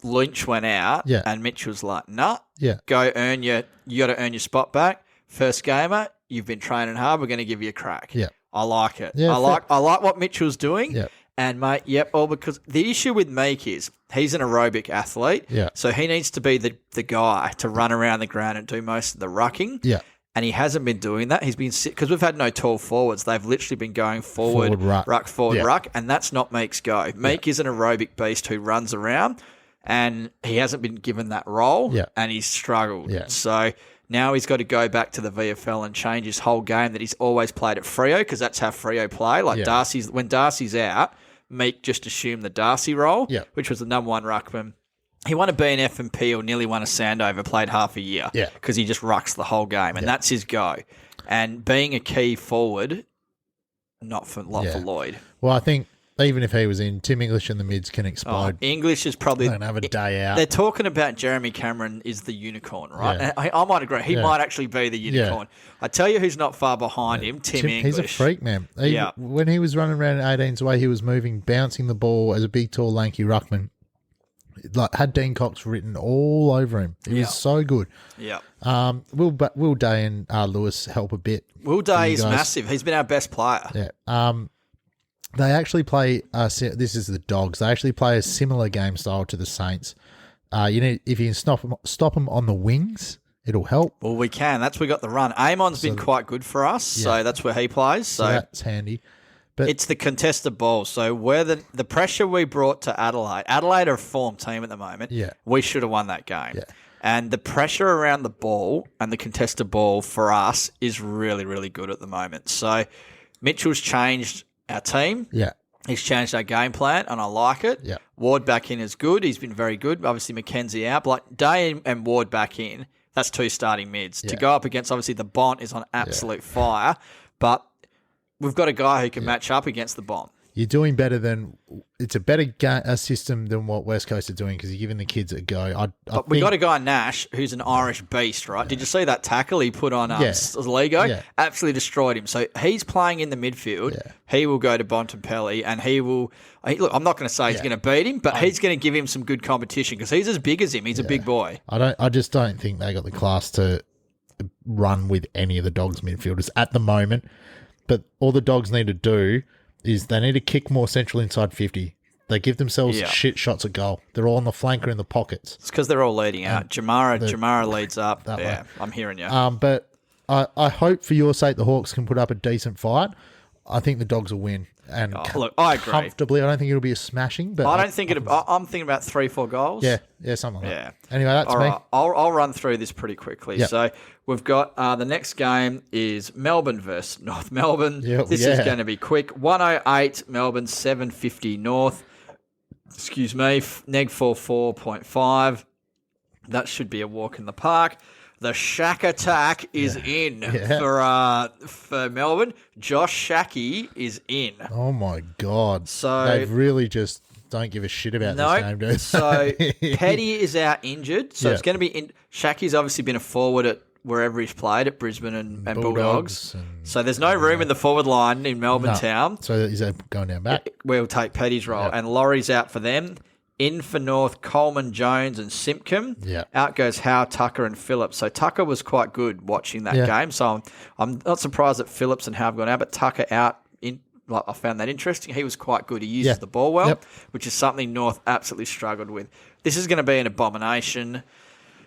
Lynch went out and Mitchell's like, nah, you got to earn your spot back. First gamer, you've been training hard, we're going to give you a crack. Yeah. I like it. Yeah, I like what Mitchell's doing. Yeah. And mate, because the issue with Meek is he's an aerobic athlete. Yeah. So he needs to be the guy to run around the ground and do most of the rucking. Yeah. And he hasn't been doing that. He's been because we've had no tall forwards. They've literally been going forward ruck, and that's not Meek's go. Meek is an aerobic beast who runs around. And he hasn't been given that role, and he's struggled. Yeah. So now he's got to go back to the VFL and change his whole game that he's always played at Freo, because that's how Freo play. Like when Darcy's out, Meek just assumed the Darcy role, which was the number one ruckman. He won a BNF and P or nearly won a Sandover, played half a year, because he just rucks the whole game, and that's his go. And being a key forward, not for Lloyd. Well, I think even if he was in, Tim English in the mids can explode. English is probably going to have a day out. They're talking about Jeremy Cameron is the unicorn, right? Yeah. And I might agree. He might actually be the unicorn. Yeah. I tell you who's not far behind him, Tim English. He's a freak, man. When he was running around 18's way, he was moving, bouncing the ball as a big, tall, lanky ruckman. Like had Dean Cox written all over him. He was so good. Yeah. Will Day and Lewis help a bit. Will Day is massive. He's been our best player. Yeah. They actually play. This is the Dogs. They actually play a similar game style to the Saints. If you can stop them on the wings, it'll help. Well, we can. That's we got the run. Amon's been quite good for us, so that's where he plays. So that's handy. But it's the contested ball. So where the pressure we brought to Adelaide are a form team at the moment. Yeah. We should have won that game. Yeah. And the pressure around the ball and the contested ball for us is really, really good at the moment. So Mitchell's changed our team. Yeah. He's changed our game plan, and I like it. Yeah. Ward back in is good. He's been very good. Obviously, McKenzie out. But like Day and Ward back in, that's 2 starting mids. Yeah. To go up against, obviously, the Bont is on absolute fire. But we've got a guy who can match up against the Bont. You're doing better than it's a better system than what West Coast are doing because you're giving the kids a go. But we got a guy, Nash, who's an Irish beast, right? Did you see that tackle he put on Lego? Yeah. Absolutely destroyed him. So he's playing in the midfield. Yeah. He will go to Bontempelli, and he will. Look, I'm not going to say he's going to beat him, but he's going to give him some good competition because he's as big as him. He's a big boy. I just don't think they got the class to run with any of the Dogs midfielders at the moment. But all the Dogs need to do is they need to kick more central inside 50. They give themselves shit shots at goal. They're all on the flanker in the pockets. It's because they're all leading out. Jamara leads up. Yeah, I'm hearing you. But I hope for your sake the Hawks can put up a decent fight. I think the Dogs will win. And look, I agree. Comfortably. I don't think it'll be a smashing. But I'm thinking about 3-4 goals. Yeah, something like that. Anyway, that's me. I'll run through this pretty quickly. Yep. So we've got the next game is Melbourne versus North Melbourne. This is going to be quick. 108 Melbourne, 750 North. Excuse me, neg 44.5. That should be a walk in the park. The Shack attack is in for Melbourne. Josh Shackey is in. Oh, my God. So they really just don't give a shit about this game, do they? So Petty is out injured. So it's going to be Shackey's obviously been a forward at wherever he's played at Brisbane and Bulldogs. So there's no room in the forward line in Melbourne town. So is that going down back? We'll take Petty's role. And Laurie's out for them. In for North, Coleman, Jones and Simpkin. Yeah. Out goes Howe, Tucker and Phillips. So Tucker was quite good watching that game. So I'm not surprised that Phillips and Howe have gone out, but Tucker out. I found that interesting. He was quite good. He uses the ball well, which is something North absolutely struggled with. This is going to be an abomination.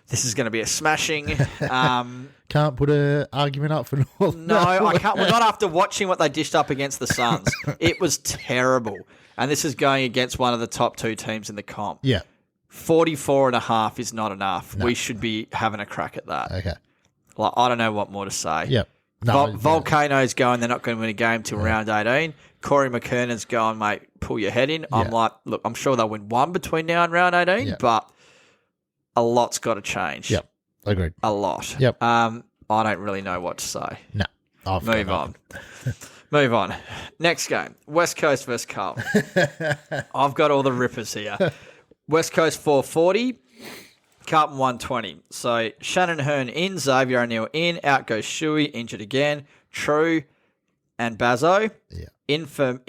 This is going to be a smashing. Can't put an argument up for North. No, I can't. Well, not after watching what they dished up against the Suns. It was terrible. And this is going against one of the top 2 teams in the comp. Yeah. 44.5 is not enough. No. We should be having a crack at that. Okay. Like, I don't know what more to say. Yep. No, Volcano's going, they're not going to win a game till round 18. Corey McKernan's going, mate, pull your head in. Yeah. I'm like, look, I'm sure they'll win one between now and round 18, but a lot's got to change. Yep. Agreed. A lot. Yep. I don't really know what to say. No. Move on. Move on. Next game, West Coast versus Carlton. I've got all the rippers here. West Coast 440, Carlton 120. So Shannon Hearn in, Xavier O'Neill in, out goes Shuey, injured again, True and Bazzo. Yeah. In for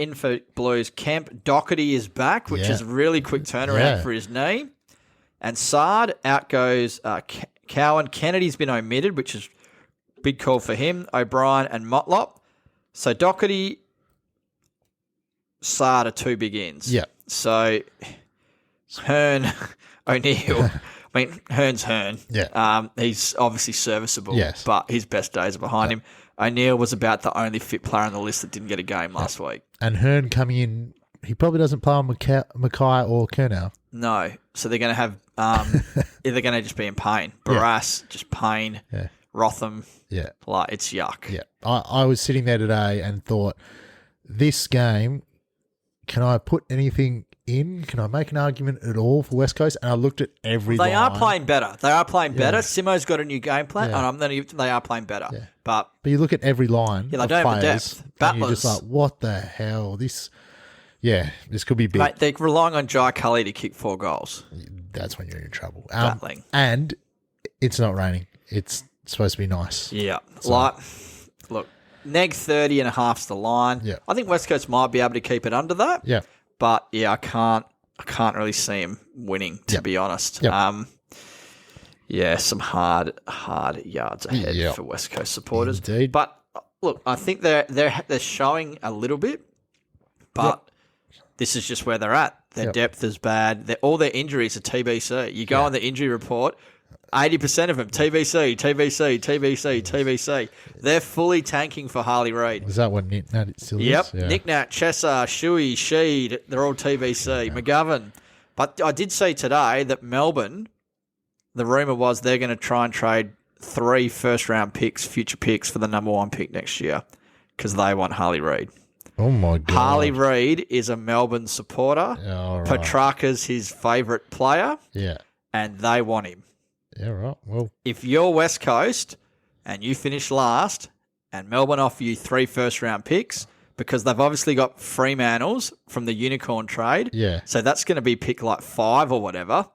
Blues, Kemp. Doherty is back, which is really quick turnaround for his knee. And Sard, out goes Cowan. Kennedy's been omitted, which is big call for him. O'Brien and Motlop. So Doherty, Sard are 2 big ins. Yeah. So Hearn, O'Neill. I mean, Hearn's Hearn. Yeah. He's obviously serviceable, yes, but his best days are behind him. O'Neill was about the only fit player on the list that didn't get a game last week. And Hearn coming in, he probably doesn't play on Mackay or Curnow. No. So they're going to have, they're going to just be in pain. Barras, just pain. Yeah. Rotham. Yeah. Like, it's yuck. Yeah. I was sitting there today and thought, this game, can I put anything in? Can I make an argument at all for West Coast? And I looked at every line. They are playing better. Simo's got a new game plan, and they are playing better. Yeah. But you look at every line they of don't have the players, depth. and you're just like, what the hell? This could be big. Mate, they're relying on Jai Cully to kick 4 goals. That's when you're in trouble. Battling. And it's not raining. It's supposed to be nice. Yeah. So. Look, neg 30.5's the line. Yeah. I think West Coast might be able to keep it under that. Yeah. But, I can't really see him winning, to be honest. Yep. Some hard yards ahead for West Coast supporters. Indeed. But, look, I think they're showing a little bit. But this is just where they're at. Their depth is bad. All their injuries are TBC. You go on the injury report, 80% of them, TBC. They're fully tanking for Harley Reid. Is that what Nick Nat still is? Yep. Yeah. Nick Nat, Chesser, Shuey, Sheed, they're all TBC. McGovern. But I did see today that Melbourne, the rumour was they're going to try and trade 3 first-round picks, future picks, for the number 1 pick next year because they want Harley Reid. Oh, my God. Harley Reid is a Melbourne supporter. Yeah, right. Petrarca's his favourite player. Yeah. And they want him. Yeah, right. Well, if you're West Coast and you finish last and Melbourne offer you 3 first-round picks because they've obviously got Fremantles from the Unicorn trade. Yeah. So that's going to be pick like 5 or whatever.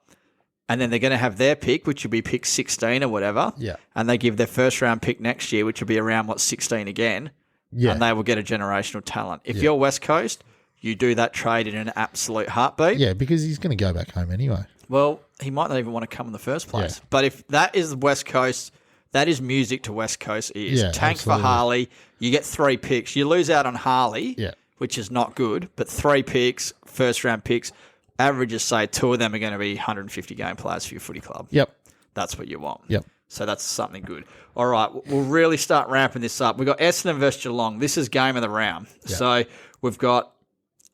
And then they're going to have their pick, which will be pick 16 or whatever. Yeah. And they give their first-round pick next year, which will be around, 16 again. Yeah. And they will get a generational talent. If you're West Coast, you do that trade in an absolute heartbeat. Yeah, because he's going to go back home anyway. Well, he might not even want to come in the first place. Yeah. But if that is West Coast, that is music to West Coast ears. Tank absolutely. For Harley, you get 3 picks. You lose out on Harley, which is not good, but 3 picks, first-round picks, averages say 2 of them are going to be 150-game players for your footy club. Yep. That's what you want. Yep. So that's something good. All right, we'll really start ramping this up. We've got Essendon versus Geelong. This is game of the round. Yep. So we've got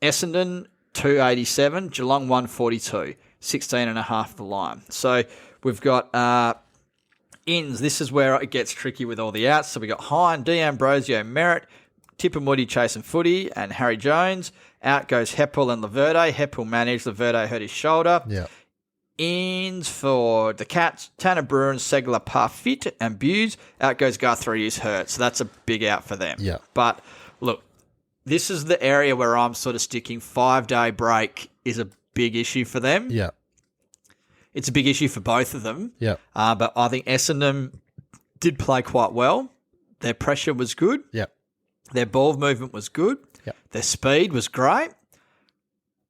Essendon 287, Geelong 142, 16.5 the line. So we've got ins. This is where it gets tricky with all the outs. So we've got Hine, D'Ambrosio, Merritt, Tipper Moody chasing footy, and Harry Jones. Out goes Heppel and Laverde. Heppel managed. Laverde hurt his shoulder. Yeah. Ins for the Cats, Tanner Bruin, Segler, Parfit, and Buse. Out goes Guthrie, is hurt. So that's a big out for them. Yeah. But look, this is the area where I'm sort of sticking. 5-day break is a big issue for them. Yeah. It's a big issue for both of them. Yeah. But I think Essendon did play quite well. Their pressure was good. Yeah. Their ball movement was good. Yeah. Their speed was great.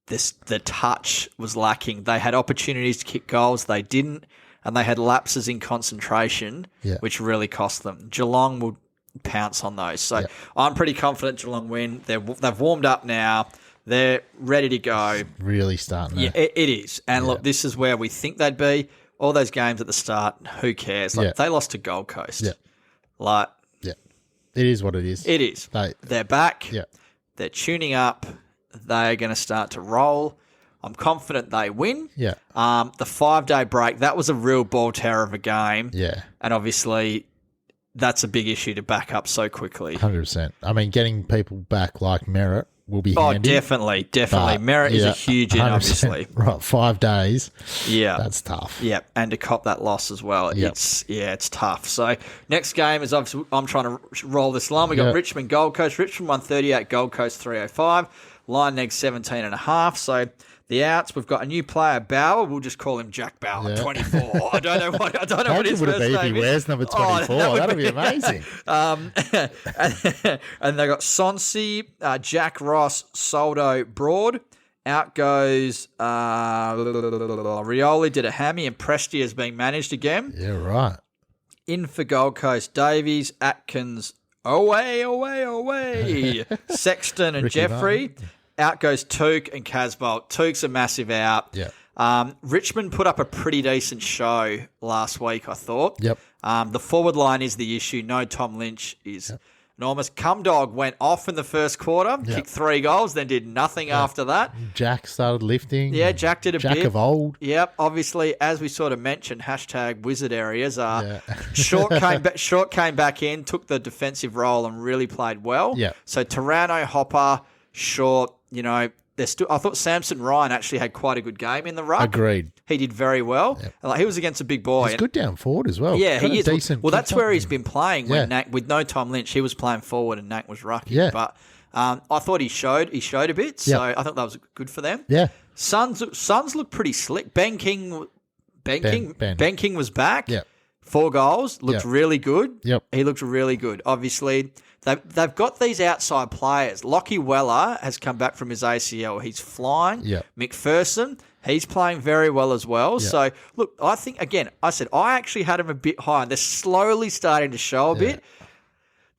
The touch was lacking. They had opportunities to kick goals. They didn't. And they had lapses in concentration, which really cost them. Geelong will pounce on those. So I'm pretty confident Geelong win. They've warmed up now. They're ready to go. Really starting there. Yeah, it is. And look, this is where we think they'd be. All those games at the start, who cares? They lost to Gold Coast. Yeah. It is what it is. It is. They're back. Yeah. They're tuning up. They're going to start to roll. I'm confident they win. Yeah. The 5-day break, that was a real ball terror of a game. Yeah. And obviously, that's a big issue to back up so quickly. 100%. I mean, getting people back like Merritt will be handy. Oh, definitely. Merritt is a huge in, obviously. Right, 5 days. Yeah. That's tough. Yeah, and to cop that loss as well. Yep. It's tough. So, next game is obviously, I'm trying to roll this line. We got Richmond, Gold Coast. Richmond 138, Gold Coast 305. Line neg 17.5. So, the outs, we've got a new player, Bauer. We'll just call him Jack Bauer, 24. I don't know what his first name is. If he wears number 24. That'd be amazing. And they got Sonsi, Jack Ross, Soldo, Broad. Out goes Rioli, did a hammy, and Presti is being managed again. Yeah, right. In for Gold Coast, Davies, Atkins, away. Sexton and Ricky Jeffrey. Martin. Out goes Took and Casbolt. Took's a massive out. Yeah. Richmond put up a pretty decent show last week, I thought. Yep. The forward line is the issue. No Tom Lynch is enormous. Cumdog went off in the first quarter, kicked 3 goals, then did nothing after that. Jack started lifting. Yeah, Jack did a bit. Jack of old. Yep, obviously, as we sort of mentioned, #wizard areas. Short came back in, took the defensive role and really played well. Yeah. So Taranto, Hopper, Short, I thought Samson Ryan actually had quite a good game in the ruck. Agreed. He did very well. Yep. He was against a big boy. He's good down forward as well. Yeah, he is. Decent. Well, that's where he's been playing with no Tom Lynch. He was playing forward and Nat was rucking. Yeah. But I thought he showed a bit, so I thought that was good for them. Yeah. Suns look pretty slick. Ben King was back. Yeah. 4 goals. Looked really good. Yep. He looked really good. Obviously, they've got these outside players. Lockie Weller has come back from his ACL. He's flying. Yep. McPherson, he's playing very well as well. Yep. So, look, I think, again, I actually had him a bit high, and they're slowly starting to show a bit.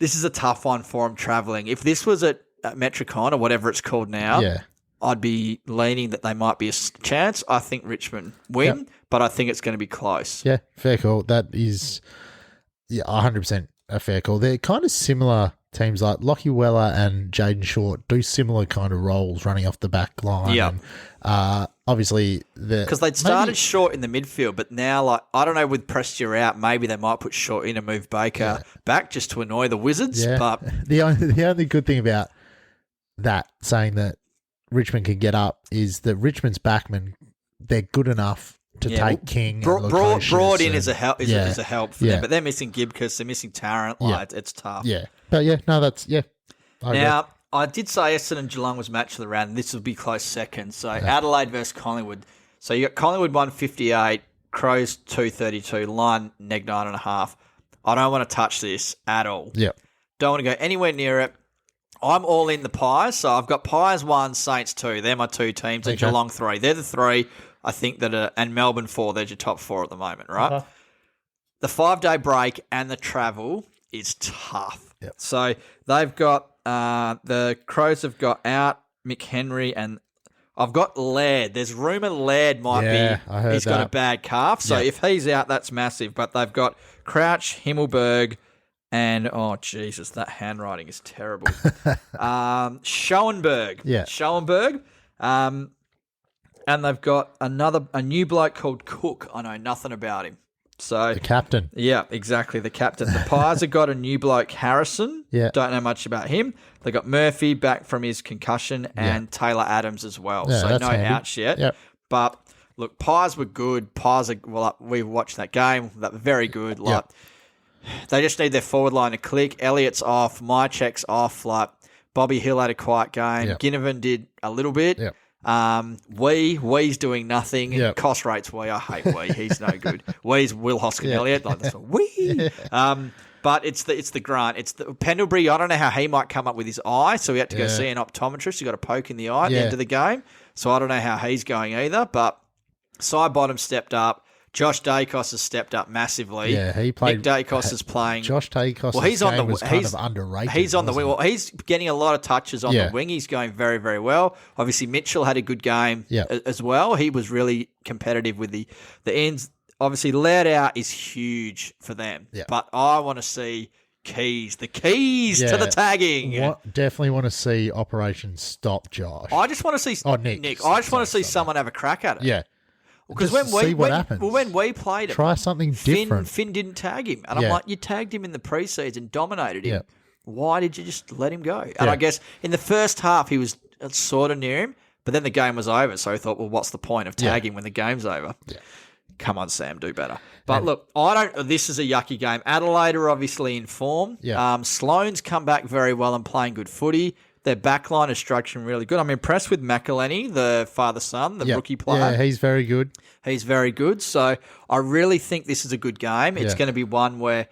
This is a tough one for him travelling. If this was at Metricon or whatever it's called now, I'd be leaning that they might be a chance. I think Richmond win, but I think it's going to be close. Yeah, fair call. That is 100% a fair call. They're kind of similar teams, like Lockie Weller and Jaden Short do similar kind of roles running off the back line. Yeah. Obviously, because they'd started Short in the midfield, but now, like, I don't know, with Prestia out, maybe they might put Short in and move Baker back just to annoy the Wizards. Yeah. But the only good thing about that, saying that Richmond can get up, is that Richmond's backmen, they're good enough to take King. Broad in is a help. Is a help for them, but they're missing Gibcus. They're missing Tarrant. Like, it's tough. Yeah, but Now, I did say Essendon Geelong was match of the round, and this will be close second. So Adelaide versus Collingwood. So you got Collingwood 158, Crows 232, line neg 9.5. I don't want to touch this at all. Yeah, don't want to go anywhere near it. I'm all in the Pies, so I've got Pies 1, Saints 2. They're my two teams, and Geelong 3. They're the 3, I think, that are, and Melbourne 4. They're your top 4 at the moment, right? Uh-huh. The 5-day break and the travel is tough. Yep. So they've got the Crows have got out McHenry, and I've got Laird. There's rumour Laird might be. He's got a bad calf, so if he's out, that's massive. But they've got Crouch, Himmelberg, and oh Jesus, that handwriting is terrible. Schoenberg, Schoenberg, and they've got a new bloke called Cook. I know nothing about him. So the captain. Yeah, exactly, the captain. The Pies have got a new bloke, Harrison. Yeah. Don't know much about him. They got Murphy back from his concussion and Taylor Adams as well. So no outs yet. Yep. But look, Pies were good. Pies are we watched that game. That were very good. Like they just need their forward line to click. Elliott's off. Mychek's off. Like Bobby Hill had a quiet game. Ginnivan did a little bit. Yep. Wee's doing nothing. Yep. Cost rates Wee. I hate Wee. He's no good. Wee's Will Hoskin Elliott. Like that's Wee. But it's the grunt. It's the Pendlebury. I don't know how he might come up with his eye, so we had to go see an optometrist. He got a poke in the eye at the end of the game. So I don't know how he's going either. But Sidebottom stepped up. Josh Dacos has stepped up massively. Yeah, he played. Nick Dacos is playing. Josh Dacos. Well, he's on the. Was kind of underrated. He's on the wing. Well, he's getting a lot of touches on the wing. He's going very, very well. Obviously, Mitchell had a good game as well. He was really competitive with the ends. Obviously, Laird out is huge for them. Yeah. But I want to see keys. The keys to the tagging. Definitely want to see Operation Stop Josh. I just want to see Nick. I just want to see someone have a crack at it. Yeah. Because when we played it, try something different. Finn didn't tag him, and I'm like, you tagged him in the preseason, dominated him. Why did you just let him go? And I guess in the first half he was sort of near him, but then the game was over. So I thought, well, what's the point of tagging when the game's over? Yeah. Come on, Sam, do better. But look, this is a yucky game. Adelaide are obviously in form. Yeah. Sloane's come back very well and playing good footy. Their backline is structuring really good. I'm impressed with McElhenney, the father-son, the rookie player. Yeah, he's very good. He's very good. So I really think this is a good game. It's going to be one where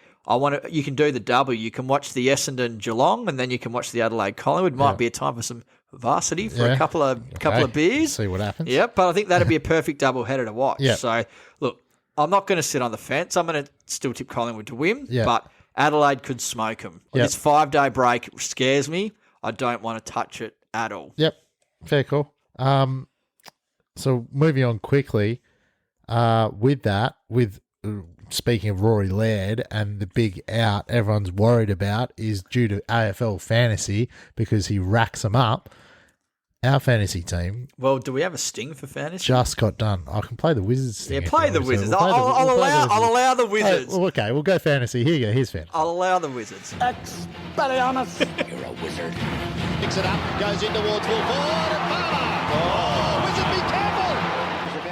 you can do the double. You can watch the Essendon Geelong, and then you can watch the Adelaide Collingwood. Might be a time for some varsity for a couple of beers. See what happens. Yep, but I think that'd be a perfect double header to watch. Yep. So look, I'm not going to sit on the fence. I'm going to still tip Collingwood to win, Yep. but Adelaide could smoke them. Yep. This 5-day break scares me. I don't want to touch it at all. Yep. Fair call. So moving on quickly, speaking of Rory Laird and the big out everyone's worried about is due to AFL Fantasy because he racks them up. Our fantasy team. Well, do we have a sting for fantasy? Just got done. I can play the Wizards sting. Yeah, play the Wizards. I'll allow the Wizards. Okay, we'll go fantasy. Here you go. Here's fantasy. I'll allow the Wizards. Expelliarmus. You're a wizard. Picks it up, goes in towards full forward, and Palmer. Wizard, be careful.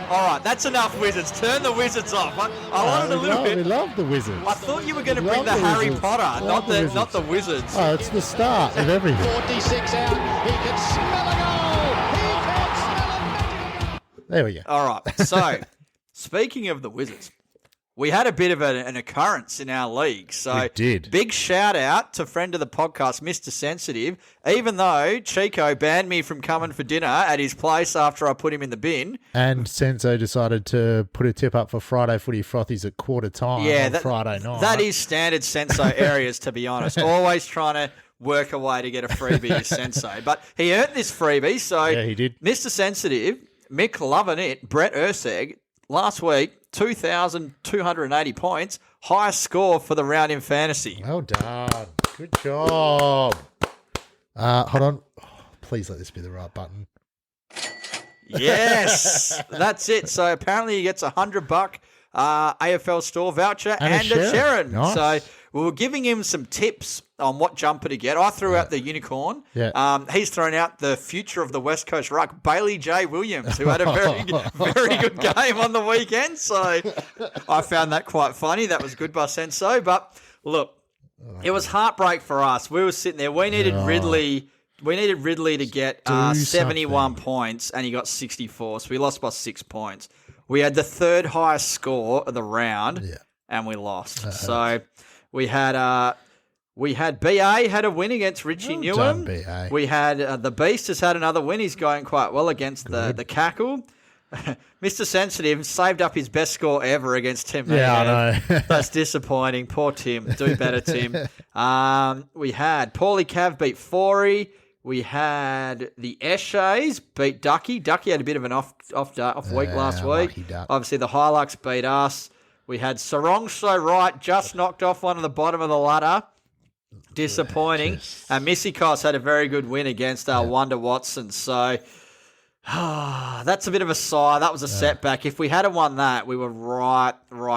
All right, that's enough Wizards. Turn the Wizards off. I wanted a little bit. We love the Wizards. I thought you were going to bring the Harry Potter, not the Wizards. Oh, it's the start of everything. 46 out. He can smell a goal. He can smell a magic. There we go. All right. So, speaking of the Wizards, we had a bit of an occurrence in our league. So we did. Big shout out to friend of the podcast, Mr. Sensitive. Even though Chico banned me from coming for dinner at his place after I put him in the bin. And Senso decided to put a tip up for Friday Footy Frothies at quarter time on Friday night. That is standard Senso areas, to be honest. Always trying to work a way to get a freebie as Sensei. But he earned this freebie, so Yeah, he did. Mr. Sensitive, Mick loving it, Brett Urseg, last week, 2,280 points, highest score for the round in fantasy. Well done. Good job. Hold on. Oh, please let this be the right button. Yes, that's it. So apparently he gets $100 AFL store voucher and a Sharon. Nice. So we were giving him some tips on what jumper to get. I threw out the unicorn. Yeah. He's thrown out the future of the West Coast ruck, Bailey J. Williams, who had a very good game on the weekend. So I found that quite funny. That was good by Senso. But look, it was heartbreak for us. We were sitting there. We needed Ridley. We needed Ridley to get 71 points, and he got 64. So we lost by 6 points. We had the third highest score of the round, and we lost. So we had BA had a win against Richie Newham. BA. We had the Beast has had another win. He's going quite well against the Cackle. Mr. Sensitive saved up his best score ever against Tim. Yeah, I know. That's disappointing. Poor Tim. Do better, Tim. We had Paulie Cav beat Forey. We had the Eshays beat Ducky. Ducky had a bit of an off week last week. Obviously, the Hilux beat us. We had Sarong So Right just knocked off one of the bottom of the ladder. Disappointing. And Missy Koss had a very good win against Wonder Watson. So that's a bit of a sigh. That was a setback. If we hadn't won that, we were right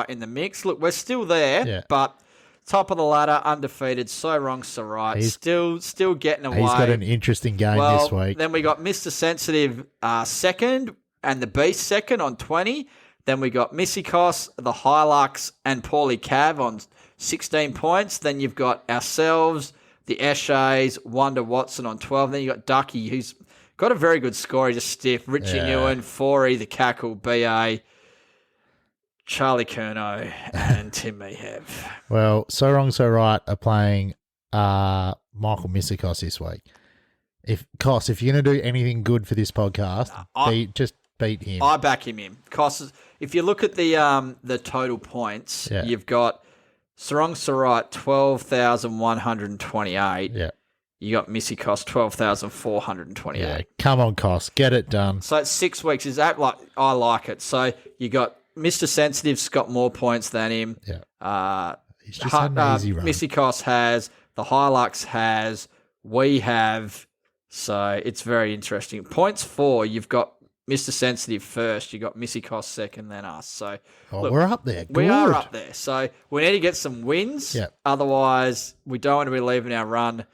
in the mix. Look, we're still there, but top of the ladder, undefeated. So wrong, so right. He's still getting away. He's got an interesting game this week. Then we got Mr. Sensitive second and the Beast second on 20. Then we got Missy Koss, the Hilux, and Paulie Cav on 16 points. Then you've got ourselves, the Eshays, Wonder Watson on 12. Then you got Ducky, who's got a very good score. He's just stiff. Richie Newen, Forey, the Cackle, BA, Charlie Curnow, and Tim Meehev. Well, So Wrong, So Right are playing Michael Missikos this week. If you're going to do anything good for this podcast, just beat him. I back him in. Koss, if you look at the total points, you've got Sarong Sarai 12,128. Yeah. You got Missy Koss 12,428. Yeah, come on, Koss, get it done. So it's 6 weeks. Is that like I like it? So you got Mr. Sensitive's got more points than him. Yeah. He's just had an easy run. Missy Koss has, the Hilux has, we have. So it's very interesting. Points 4, you've got Mr. Sensitive first, you got Missy Koss second, then us. So look, we're up there. We are up there. So we need to get some wins. Yeah. Otherwise, we don't want to be leaving our run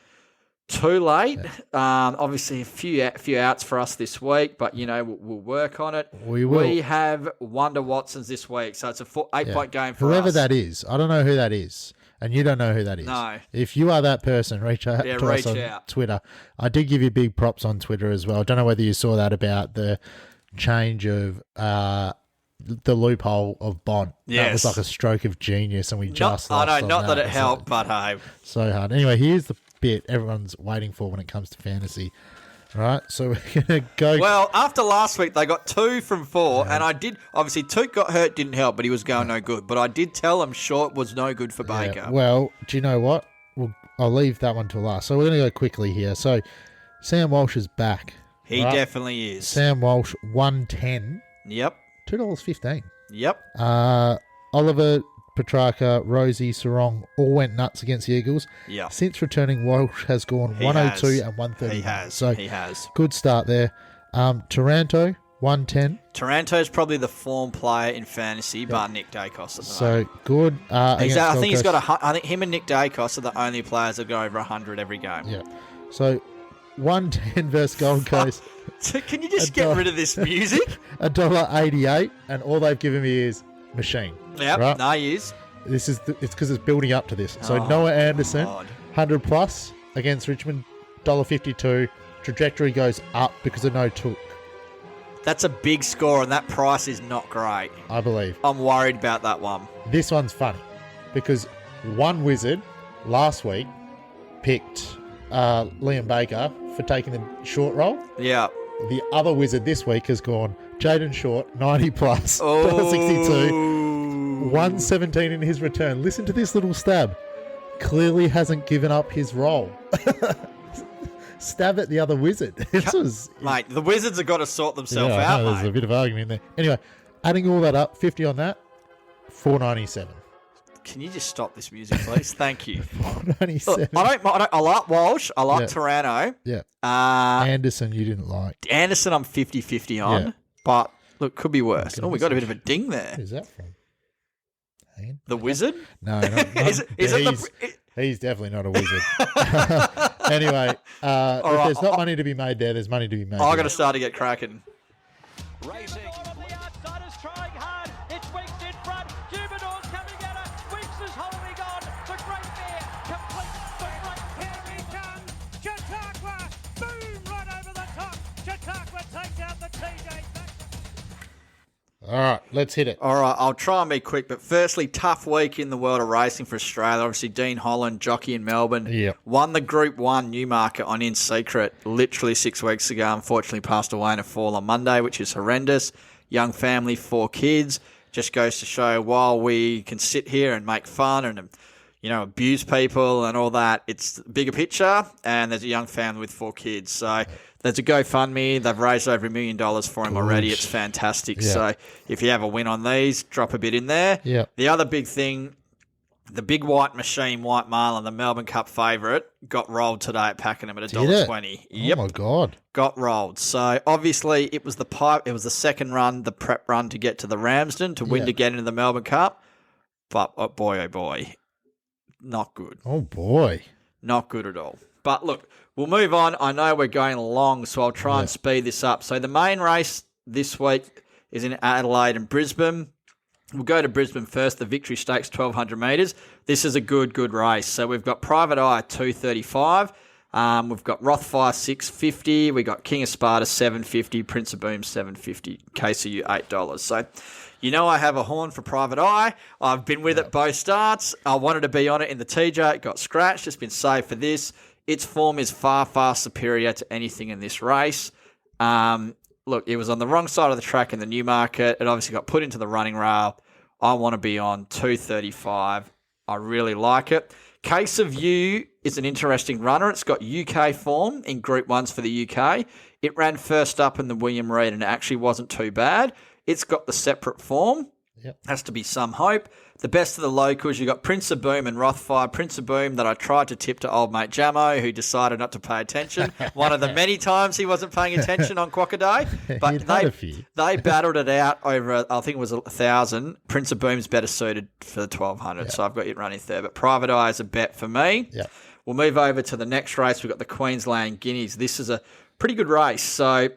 too late. Yeah. Obviously, a few outs for us this week, but we'll work on it. We will. We have Wonder Watsons this week, so it's a 8-point game for whoever us. that is. I don't know who that is, and you don't know who that is. No. If you are that person, reach out to us on Twitter. I did give you big props on Twitter as well. I don't know whether you saw that about the change of the loophole of Bond. Yes. That was like a stroke of genius, and we just I know, lost on not that it helped, but hey. So hard. Anyway, here's the bit everyone's waiting for when it comes to fantasy. All right, so we're going to go. Well, after last week, they got 2 from 4, and I did, obviously, Toot got hurt, didn't help, but he was going no good. But I did tell him Short was no good for Baker. Well, do you know what? I'll leave that one to last. So we're going to go quickly here. So Sam Walsh is back. He definitely is. Sam Walsh, 110. Yep. $2.15. Yep. Oliver, Petrarca, Rosie, Sarong all went nuts against the Eagles. Yeah. Since returning, Walsh has gone 102 and 130. He has. So he has. Good start there. Taranto, 110. Taranto's probably the form player in fantasy, bar Nick Dacos at the moment. So good. I think him and Nick Dacos are the only players that go over 100 every game. Yeah. So 110 versus Gold Coast. So can you just get rid of this music? $1.88, and all they've given me is machine. Yep, right? no, he is. It's because it's building up to this. So Noah Anderson, 100 plus against Richmond, $1.52. Trajectory goes up because of no Took. That's a big score, and that price is not great. I believe. I'm worried about that one. This one's funny because one wizard last week picked Liam Baker for taking the short roll. Yeah. The other wizard this week has gone Jaden Short, 90 plus, $1.62. $1.17 in his return. Listen to this little stab. clearly hasn't given up his role. Stab at the other wizard. Mate, the Wizards have got to sort themselves out, There's mate. a bit of argument there. Anyway, adding all that up, 50 on that, $4.97. Can you just stop this music, please? Thank you. $4.97. Look, I like Walsh. I like Toronto. Yeah. Anderson, you didn't like. Anderson, I'm 50-50 on. Yeah. But, look, could be worse. Oh, we got a bit of a ding there. Where's that from? The Wizard? No, not, he's definitely not a wizard. Anyway, if there's not money to be made there, there's money to be made. I got to start to get cracking. Racing. On the outside is trying hard. It's Weeks in front. Jubador's coming at her. Weeks is holding on. The Great Bear completes the great. Here he comes. Chautauqua. Boom, right over the top. Chautauqua takes out the TJ. All right, let's hit it. All right, I'll try and be quick, but firstly, tough week in the world of racing for Australia. Obviously, Dean Holland, jockey in Melbourne, won the Group 1 Newmarket on In Secret literally 6 weeks ago. Unfortunately, passed away in a fall on Monday, which is horrendous. Young family, 4 kids. Just goes to show while we can sit here and make fun and abuse people and all that, it's the bigger picture, and there's a young family with 4 kids. So there's a GoFundMe. They've raised over $1 million for him already. It's fantastic. Yeah. So if you have a win on these, drop a bit in there. Yeah. The other big thing, the big white machine, White Marlin, the Melbourne Cup favourite, got rolled today at Pakenham at $1.20. Yep. Oh, my God. Got rolled. So, obviously, it was the second run, the prep run to get to the Ramsden to win to get into the Melbourne Cup. But, oh boy, not good. Oh, boy. Not good at all. But, look, we'll move on. I know we're going long, so I'll try and speed this up. So, the main race this week is in Adelaide and Brisbane. We'll go to Brisbane first, the Victory Stakes, 1,200 metres. This is a good race. So we've got Private Eye, 235. We've got Rothfire, 650. We've got King of Sparta, 750. Prince of Boom, 750. KCU, $8. So, I have a horn for Private Eye. I've been with it both starts. I wanted to be on it in the TJ. It got scratched. It's been saved for this. Its form is far, far superior to anything in this race. Look, it was on the wrong side of the track in the Newmarket. It obviously got put into the running rail. I want to be on 235. I really like it. Case of You is an interesting runner. It's got UK form in Group 1s for the UK. It ran first up in the William Reid and it actually wasn't too bad. It's got the separate form. Has to be some hope. The best of the locals, you got Prince of Boom and Rothfire. Prince of Boom that I tried to tip to old mate Jamo, who decided not to pay attention. One of the many times he wasn't paying attention on Quokka Day. But they battled it out over, I think it was 1,000. Prince of Boom's better suited for the 1,200, so I've got it running third. But Private Eye is a bet for me. We'll move over to the next race. We've got the Queensland Guineas. This is a pretty good race. So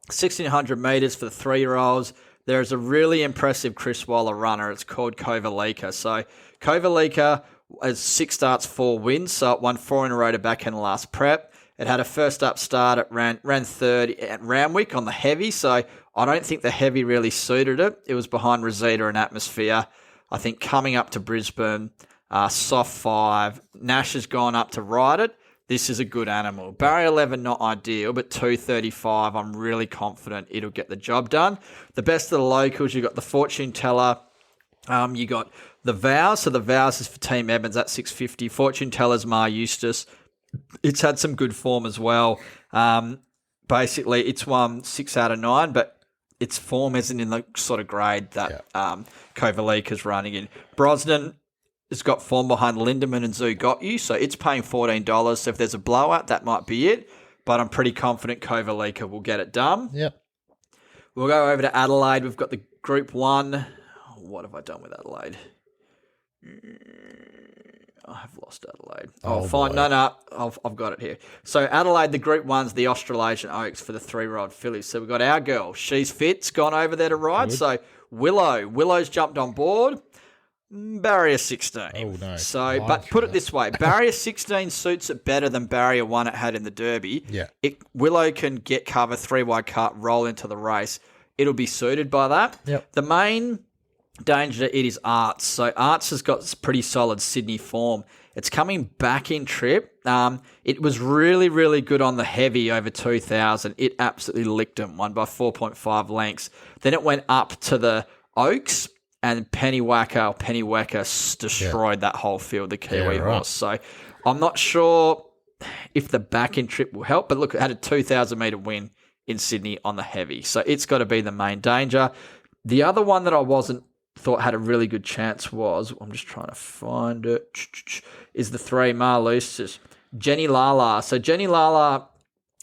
1,600 metres for the 3-year-olds. There's a really impressive Chris Waller runner. It's called Kovalika. So Kovalika has 6 starts, 4 wins. So it won 4 in a row to back in the last prep. It had a first up start. It ran third at Randwick on the heavy. So I don't think the heavy really suited it. It was behind Rosita and Atmosphere. I think coming up to Brisbane, soft 5. Nash has gone up to ride it. This is a good animal. Barrier 11, not ideal, but 235, I'm really confident it'll get the job done. The best of the locals, you got the Fortune Teller. You got the Vows. So the Vows is for Team Evans at 650. Fortune Teller's Mar Eustace. It's had some good form as well. Basically, it's won 6 out of 9, but its form isn't in the sort of grade that Kovalika's running in. Brosnan has got form behind Lindemann and Zoo Got You, so it's paying $14. So if there's a blowout, that might be it. But I'm pretty confident Kovalika will get it done. We'll go over to Adelaide. We've got the Group 1. What have I done with Adelaide? I have lost Adelaide. Fine. Boy. No, I've got it here. So Adelaide, the Group 1's the Australasian Oaks for the 3-year-old fillies. So we've got our girl. She's fit, gone over there to ride. Good. So Willow's jumped on board. Barrier 16. Oh, no. So, but put it this way, Barrier 16 suits it better than Barrier 1 it had in the Derby. Willow can get cover, 3-wide cut, roll into the race. It'll be suited by that. The main danger to it is Arts. So Arts has got pretty solid Sydney form. It's coming back in trip. It was really, really good on the heavy over 2,000. It absolutely licked them, won by 4.5 lengths. Then it went up to the Oaks. and Pennywecker destroyed that whole field, the Kiwi horse. So I'm not sure if the back-end trip will help, but look, it had a 2,000-metre win in Sydney on the heavy. So it's got to be the main danger. The other one that I thought had a really good chance was, I'm just trying to find it, is the 3 Marlooses. Jenny Lala. So Jenny Lala,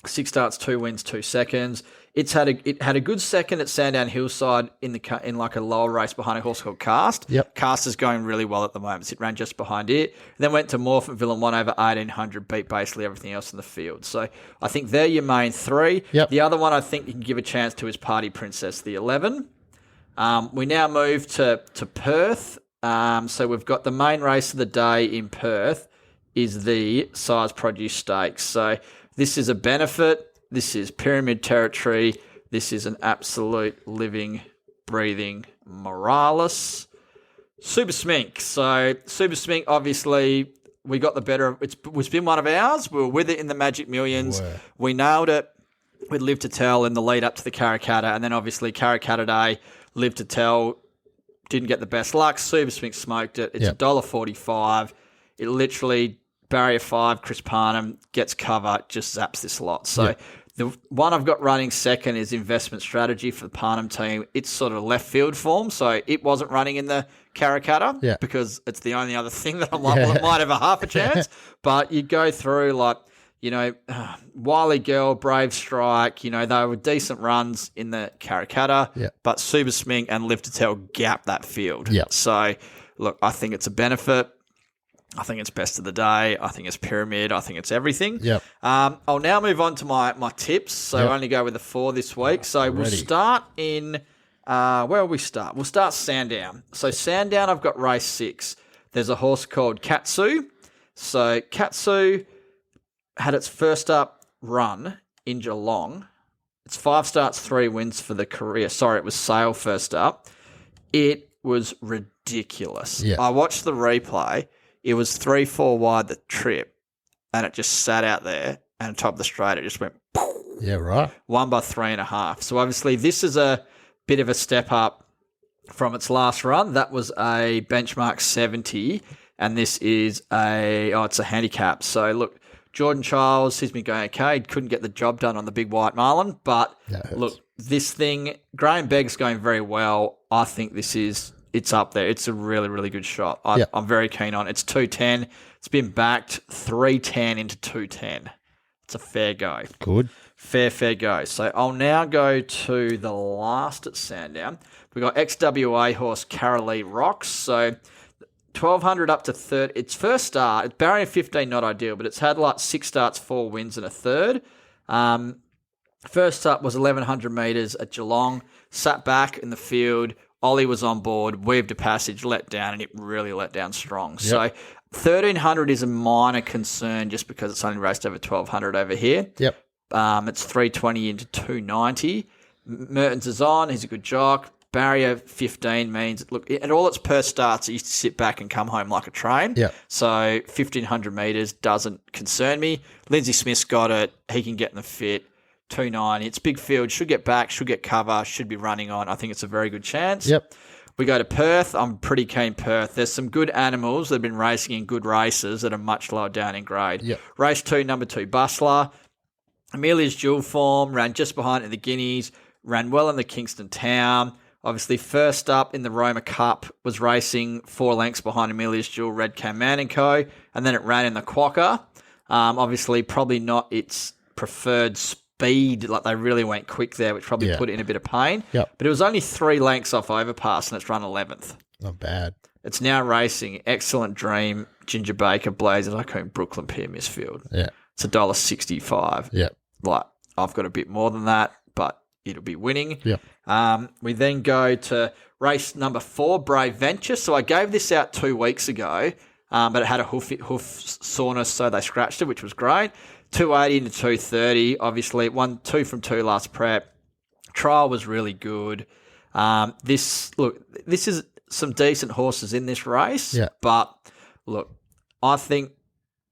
6 starts, 2 wins, 2 seconds. It had a good second at Sandown Hillside in like a lower race behind a horse called Cast. Yep. Cast is going really well at the moment. It ran just behind it. Then went to Morphettville and won over 1,800, beat basically everything else in the field. So I think they're your main 3. Yep. The other one I think you can give a chance to is Party Princess, the 11. We now move to Perth. So we've got the main race of the day in Perth is the Size Produce Stakes. So this is a benefit. This is pyramid territory. This is an absolute living, breathing Morales. Super Smink. So Super Smink, obviously, we got the better of it. It's been one of ours. We were with it in the Magic Millions. Wow. We nailed it. We'd Live to Tell in the lead up to the Karrakatta. And then obviously Karrakatta Day, Live to Tell, didn't get the best luck. Super Smink smoked it. It's $1.45. It literally... Barrier 5, Chris Parnham gets cover, just zaps this lot. So the one I've got running second is Investment Strategy for the Parnham team. It's sort of left field form, so it wasn't running in the Karrakatta because it's the only other thing that I'm like, well, it might have a half a chance. But you go through like, Wiley Girl, Brave Strike, they were decent runs in the Karrakatta, but Super Smink and Live to Tell gap that field. So, look, I think it's a benefit. I think it's best of the day. I think it's pyramid. I think it's everything. I'll now move on to my tips. So I only go with the 4 this week. So we'll start in where will we start? We'll start Sandown. So Sandown, I've got race 6. There's a horse called Katsu. So Katsu had its first up run in Geelong. It's 5 starts, 3 wins for the career. Sorry, it was Sale first up. It was ridiculous. I watched the replay. It was 3-4 wide the trip, and it just sat out there, and on top of the straight, it just went poof, won by 3.5. So obviously this is a bit of a step up from its last run. That was a benchmark 70, and this is it's a handicap. So look, Jordan Childs, he's been going okay. He couldn't get the job done on the big white marlin, but look, this thing, Graham Begg's going very well. I think it's up there. It's a really, really good shot. I'm very keen on it. It's 210. It's been backed 310 into 210. It's a fair go. Good. Fair go. So I'll now go to the last at Sandown. We've got XWA horse Carolee Rocks. So 1,200 up to third. Its first start, it's barrier 15, not ideal, but it's had like 6 starts, 4 wins and a third. First up was 1,100 metres at Geelong. Sat back in the field. Ollie was on board, weaved a passage, let down, and it really let down strong. So 1,300 is a minor concern just because it's only raced over 1,200 over here. It's 320 into 290. Mertens is on. He's a good jock. Barrier 15 means, look, at all its per starts, it used to sit back and come home like a train. So 1,500 metres doesn't concern me. Lindsay Smith's got it. He can get in the fit. 290. It's big field. Should get back. Should get cover. Should be running on. I think it's a very good chance. We go to Perth. I'm pretty keen Perth. There's some good animals that have been racing in good races that are much lower down in grade. Race 2, number 2, Bustler. Amelia's dual form. Ran just behind in the Guineas. Ran well in the Kingston Town. Obviously, first up in the Roma Cup was racing 4 lengths behind Amelia's dual Red Cam Man & Co. And then it ran in the Quokka. Obviously, probably not its preferred speed, like they really went quick there, which probably put it in a bit of pain. But it was only 3 lengths off Overpass, and it's run 11th. Not bad. It's now racing Excellent Dream, Ginger Baker, Blaze, and Tycoon, Brooklyn Pier, Misfield. It's $1.65. Like, I've got a bit more than that, but it'll be winning. We then go to race number 4, Brave Venture. So I gave this out 2 weeks ago, but it had a hoof soreness, so they scratched it, which was great. 280 into 230. Obviously, it won 2 from 2 last prep. Trial was really good. This is some decent horses in this race. But look, I think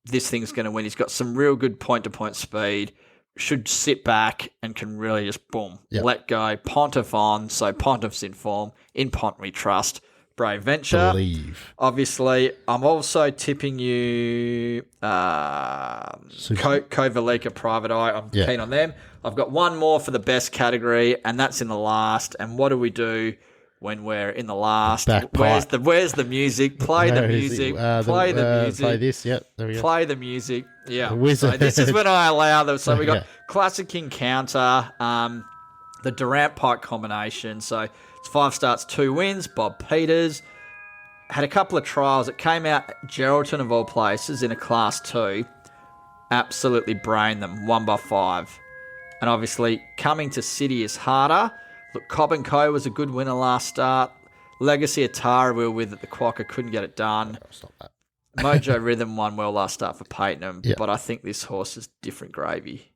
this thing's going to win. He's got some real good point-to-point speed. Should sit back and can really just boom, let go. Pontiff on, so Pontiff's in form. In Pont we trust. Brave Venture. Believe. Obviously, I'm also tipping you Kovalika Private Eye. I'm keen on them. I've got one more for the best category, and that's in the last. And what do we do when we're in the last? Where's the music? Play the music. Play the music. Play this. Yep. There we go. Play the music. Yeah. So this is when I allow them. So we got Classic Encounter, the Durant Pike combination. So it's 5 starts, 2 wins. Bob Peters had a couple of trials. It came out at Geraldton of all places in a Class 2. Absolutely brained them 1/5. And obviously coming to City is harder. Look, Cobb & Co was a good winner last start. Legacy Atara we were with at the Quokka, couldn't get it done. Stop that. Mojo Rhythm won well last start for Patenham, but I think this horse is different gravy.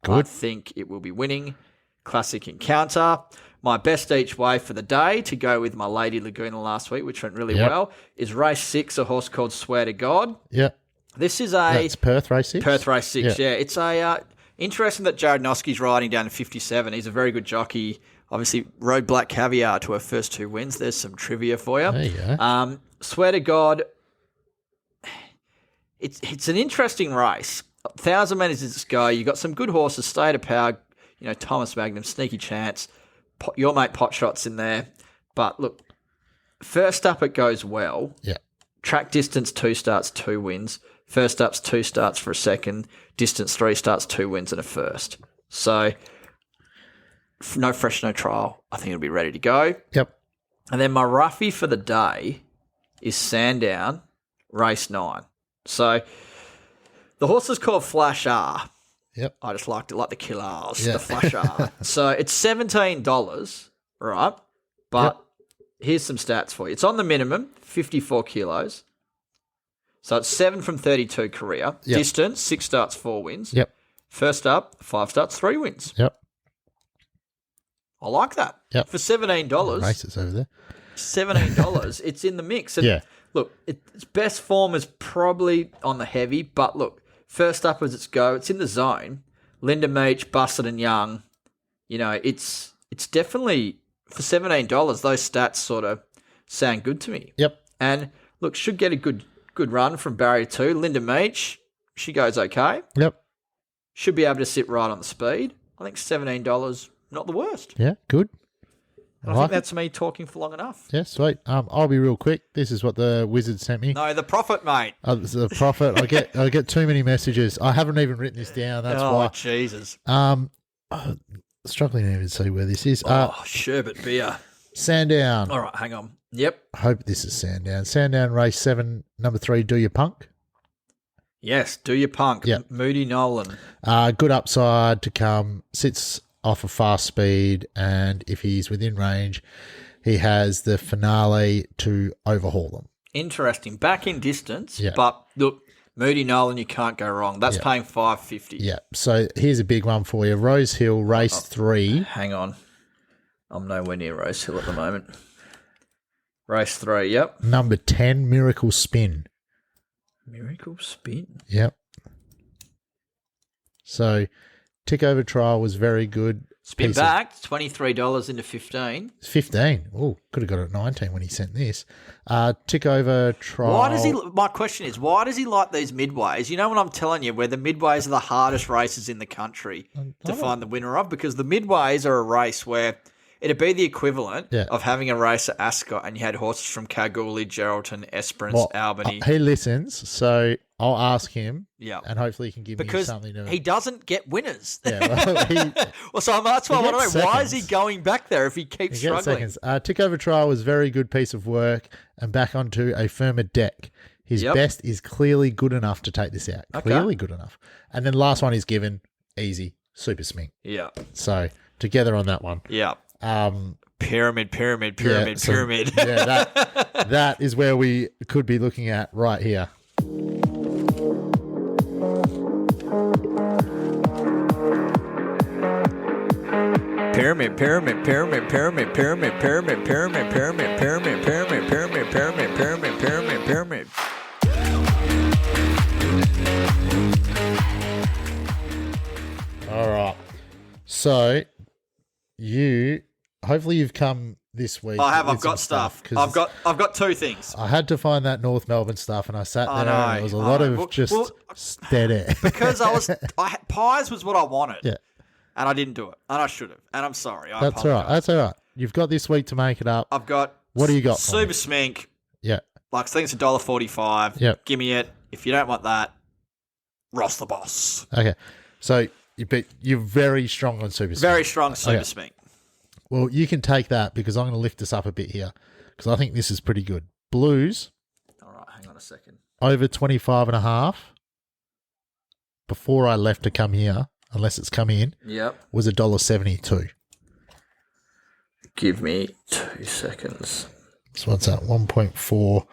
Good. I think it will be winning. Classic Encounter. My best each way for the day, to go with my Lady Laguna last week, which went really well, is race 6, a horse called Swear to God. Yep. This is That's Perth race 6? Perth race 6, yeah. It's a interesting that Jared Noski's riding down to 57. He's a very good jockey. Obviously, rode Black Caviar to her first 2 wins. There's some trivia for you. There you go. Swear to God, it's an interesting race. 1,000 metres is go. You got some good horses. State of Power, Thomas Magnum, Sneaky Chance. Your mate Potshot's in there. But look, first up it goes well. Yeah. Track distance 2 starts, 2 wins. First up's 2 starts for a second. Distance 3 starts, 2 wins and a first. So no fresh, no trial. I think it'll be ready to go. Yep. And then my roughie for the day is Sandown, race 9. So the horse is called Flash R. Yep. I just liked it like the Killers, the Flash R. So it's $17, right? But here's some stats for you. It's on the minimum, 54 kilos. So it's 7 from 32 career. Yep. Distance, 6 starts, 4 wins. Yep. First up, 5 starts, 3 wins. Yep. I like that. Yep. For $17. Races over there. $17, it's in the mix. And look, its best form is probably on the heavy, but look, first up as it's go, it's in the zone. Linda Meach, Busted and Young, it's definitely, for $17, those stats sort of sound good to me. Yep. And look, should get a good run from barrier 2. Linda Meach, she goes okay. Yep. Should be able to sit right on the speed. I think $17, not the worst. Yeah, good. I think that's me talking for long enough. Yeah, sweet. I'll be real quick. This is what the Wizard sent me. No, the Prophet, mate. It's the Prophet. I get too many messages. I haven't even written this down. That's why. Oh, Jesus. Struggling to even see where this is. Sherbet beer. Sandown. All right, hang on. Yep. I hope this is Sandown. Sandown race 7, number 3, Do Your Punk. Yes, Do Your Punk. Yep. Moody Nolan. Good upside to come. Sits off a fast speed, and if he's within range, he has the finale to overhaul them. Interesting. Back in distance, but look, Moody Nolan, you can't go wrong. That's paying $5.50. Yeah. So here's a big one for you. Rose Hill, race 3. Hang on. I'm nowhere near Rose Hill at the moment. Race 3, yep. Number 10, Miracle Spin. Miracle Spin? Yep. So tick over trial was very good. Spin back, $23 into 15. 15. Oh, could have got it at 19 when he sent this. Tick over trial. My question is, why does he like these midways? You know what I'm telling you, where the midways are the hardest races in the country to find the winner of? Because the midways are a race where it'd be the equivalent of having a race at Ascot and you had horses from Kalgoorlie, Geraldton, Esperance, Albany. He listens, so I'll ask him, yeah, and hopefully he can give me something to... he doesn't get winners. Yeah, so that's why I want to know, why is he going back there if he keeps struggling? Tick over trial was very good piece of work, and back onto a firmer deck. His best is clearly good enough to take this out. Clearly good enough. And then last one he's given, easy, super smink. Yeah. So together on that one. Yeah. Pyramid. Yeah, that is where we could be looking at right here. Pyramid. All right. So hopefully you've come this week. I have. with I've got some stuff. 'cause I've got two things. I had to find that North Melbourne stuff, and I sat there, know, and it was a lot of dead air. Because pies was what I wanted. Yeah. And I didn't do it. And I should have. And I'm sorry. I That's all right. apologise. That's all right. You've got this week to make it up. I've got... What do you got for Super me? Smink. Yeah. Like, I think it's $1.45. Yep. Give me it. If you don't want that, Ross the boss. Okay. So you're very strong on Super Smink. Very strong Super Smink. Well, you can take that because I'm going to lift this up a bit here because I think this is pretty good. Blues. All right. Hang on a second. Over 25.5. Before I left to come here, unless it's come in, was $1.72. Give me 2 seconds. So what's that? 1.4. I'm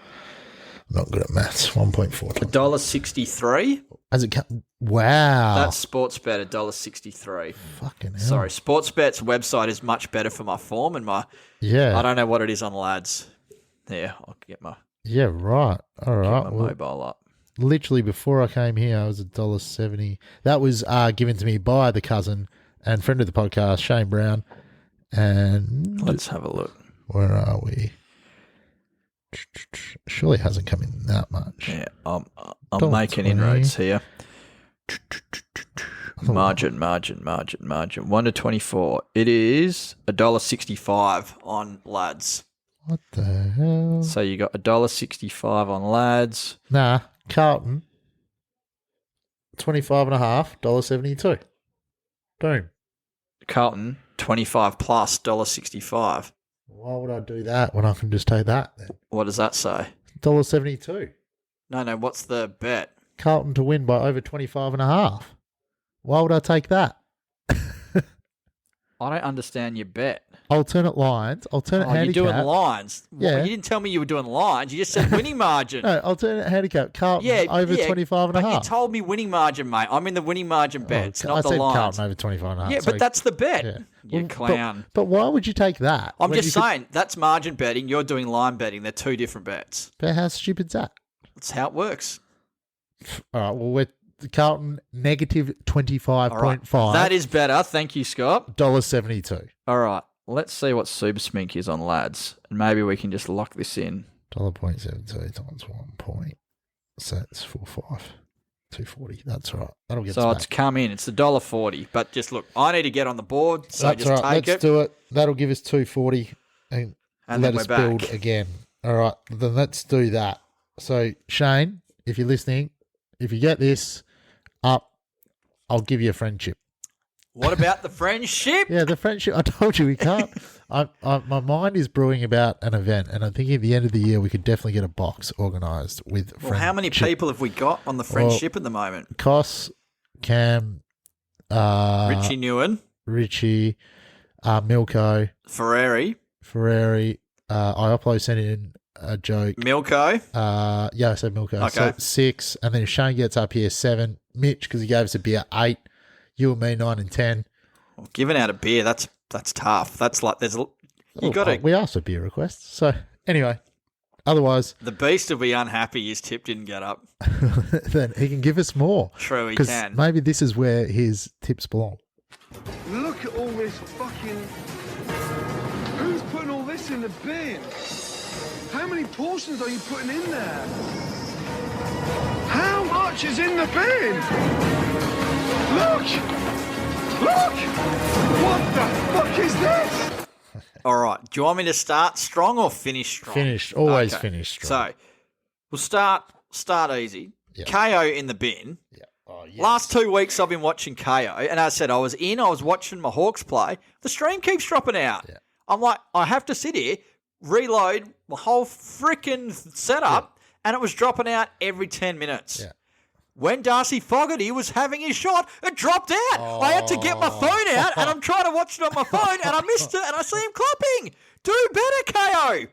not good at maths. 1.4. $1.63. As it wow. That's Sportsbet, $1.63. Fucking hell. Sorry, Sportsbet's website is much better for my form and my... Yeah. I don't know what it is on lads. Yeah, I'll get my... Yeah, right. All right. Get my mobile up. Literally before I came here, I was $1.70. That was given to me by the cousin and friend of the podcast, Shane Brown. And let's have a look. Where are we? Surely it hasn't come in that much. Yeah, I'm making inroads here. Margin. 1 to 24. It is $1.65 on lads. What the hell? So you got $1.65 on lads. Nah, Carlton. 25.5, $1.72. Boom. Carlton, 25 plus $1.65. Why would I do that when I can just take that then? What does that say? $1.72. No, what's the bet? Carlton to win by over 25.5. Why would I take that? I don't understand your bet. Alternate lines, alternate handicap. You're doing lines. Yeah. You didn't tell me you were doing lines. You just said winning margin. No, alternate handicap. Carlton over 25.5. But you told me winning margin, mate. I'm in the winning margin bets, not the lines. I said Carlton over 25.5. Yeah, but that's the bet. Yeah. You clown. But why would you take that? I'm just saying, that's margin betting. You're doing line betting. They're two different bets. But how stupid's that? That's how it works. All right, well, we're Carlton negative 25.5. Right. That is better. Thank you, Scott. $1.72. All right. Let's see what Super Smink is on lads. And maybe we can just lock this in. $1.72 times 1 point. So it's 4.5. 240. That's right. That'll get so us it's back. come in. It's $1.40. But just look, I need to get on the board. So That's just right. take Let's it. do it. That'll give us 240 and then let we're us back. build again. All right. Then let's do that. So Shane, if you're listening, if you get this up, I'll give you a friendship. What about the friendship? Yeah, the friendship. I told you we can't. My mind is brewing about an event, and I think at the end of the year we could definitely get a box organised with friendship. Well, how many people have we got on the friendship at the moment? Koss, Cam, Richie Newen, Milko, Ferrari. Ioplo sent in a joke. Milko. Yeah, I said Milko. Okay. So 6, and then if Shane gets up here, 7. Mitch, because he gave us a beer, 8. You and me, 9 and 10. Well, giving out a beer, that's tough. That's like We asked for beer requests. So anyway, otherwise, the beast will be unhappy his tip didn't get up. then he can give us more. True, he Because can. maybe this is where his tips belong. Look at all this fucking... Who's putting all this in the bin? How many portions are you putting in there? How much is in the bin? Look! Look! What the fuck is this? All right. Do you want me to start strong or finish strong? Finished. Always finished strong. So we'll start easy. Yeah. KO in the bin. Yeah. Oh, yes. Last 2 weeks I've been watching KO, and as I said, I was watching my Hawks play. The stream keeps dropping out. Yeah. I'm like, I have to sit here, reload my whole freaking setup, and it was dropping out every 10 minutes. Yeah. When Darcy Fogarty was having his shot, it dropped out. I had to get my phone out, and I'm trying to watch it on my phone, and I missed it, and I see him clapping. Do better, KO.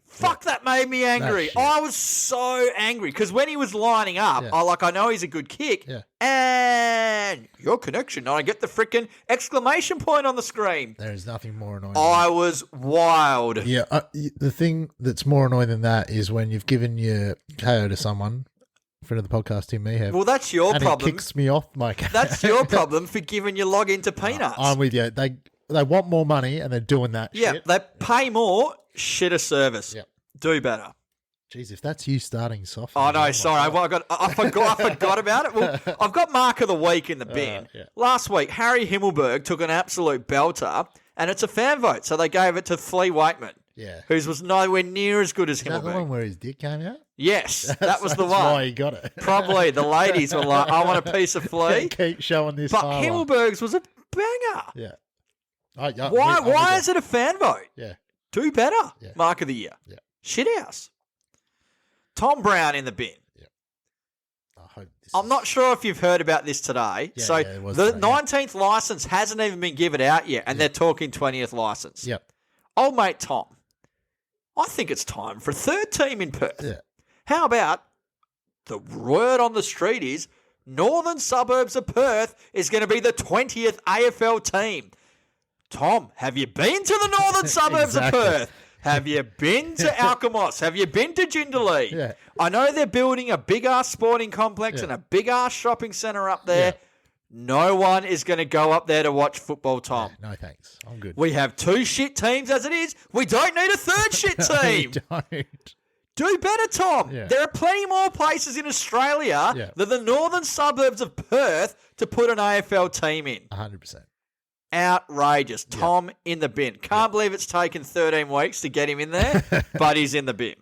Fuck, that made me angry. Shit. I was so angry because when he was lining up, I know he's a good kick, and your connection. And I get the freaking exclamation point on the screen. There is nothing more annoying. I was wild. Yeah, the thing that's more annoying than that is when you've given your KO to someone, friend of the podcast, Tim Meehan. Well, that's your and problem. It kicks me off my KO. That's your problem for giving your login to Peanuts. I'm with you. they want more money and they're doing that Yeah, shit. they pay more, shitter service. Yep. Do better. Jeez, if that's you starting soft. Oh no, sorry. I forgot about it. Well, I've got Mark of the Week in the bin. Yeah. Last week, Harry Himmelberg took an absolute belter, and it's a fan vote, so they gave it to Flea Waitman. Yeah. Whose was nowhere near as good as Is that the Himmelberg. one where his dick came out? Yes, that was the That's one. why he got it. Probably the ladies were like, "I want a piece of Flea." Keep showing this. But highlight. Himmelberg's was a banger. Yeah. Why is it a fan vote? Yeah. Do better. Yeah. Mark of the year. Yeah. Shithouse. Tom Brown in the bin. I hope this I'm is- not sure if you've heard about this today. Yeah, So yeah, it was the today, yeah. 19th license hasn't even been given out yet, and they're talking 20th license. Yep. Old mate Tom, I think it's time for a third team in Perth. Yeah. How about the word on the street is northern suburbs of Perth is going to be the 20th AFL team. Tom, have you been to the northern suburbs Exactly. of Perth? Have you been to Alkimos? Have you been to Jindalee? Yeah. I know they're building a big-ass sporting complex Yeah. and a big-ass shopping centre up there. Yeah. No one is going to go up there to watch football, Tom. Yeah, no thanks. I'm good. We have 2 shit teams as it is. We don't need a third shit We team. don't. Do better, Tom. Yeah. There are plenty more places in Australia Yeah. than the northern suburbs of Perth to put an AFL team in. 100%. Outrageous. Tom in the bin. Can't believe it's taken 13 weeks to get him in there, but he's in the bin.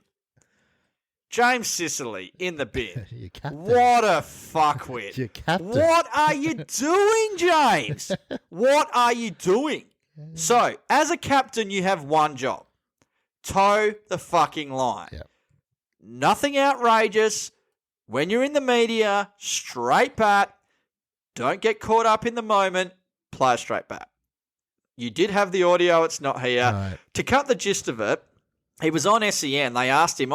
James Sicily in the bin. Your captain. What a fuckwit. Your captain. What are you doing, James? What are you doing? So, as a captain, you have one job. Toe the fucking line. Yep. Nothing outrageous. When you're in the media, straight bat. Don't get caught up in the moment. Play a straight bat. You did have the audio. It's not here. Right. To cut the gist of it, he was on SEN. They asked him,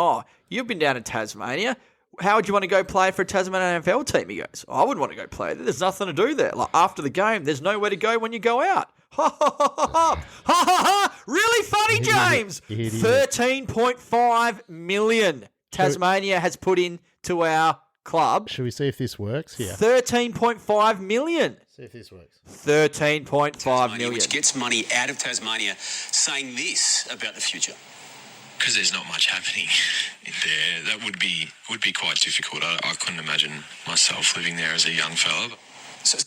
you've been down in Tasmania. How would you want to go play for a Tasmanian AFL team? He goes, I wouldn't want to go play there. There's nothing to do there. Like after the game, there's nowhere to go when you go out. Ha ha ha ha ha. Ha ha ha. Really funny, James. Idiot. 13.5 million Tasmania has put in to our club. Should we see if this works? Yeah. 13.5 million. See if this works. 13.5 million. Which gets money out of Tasmania, saying this about the future. Because there's not much happening in there. That would be quite difficult. I couldn't imagine myself living there as a young fella. So,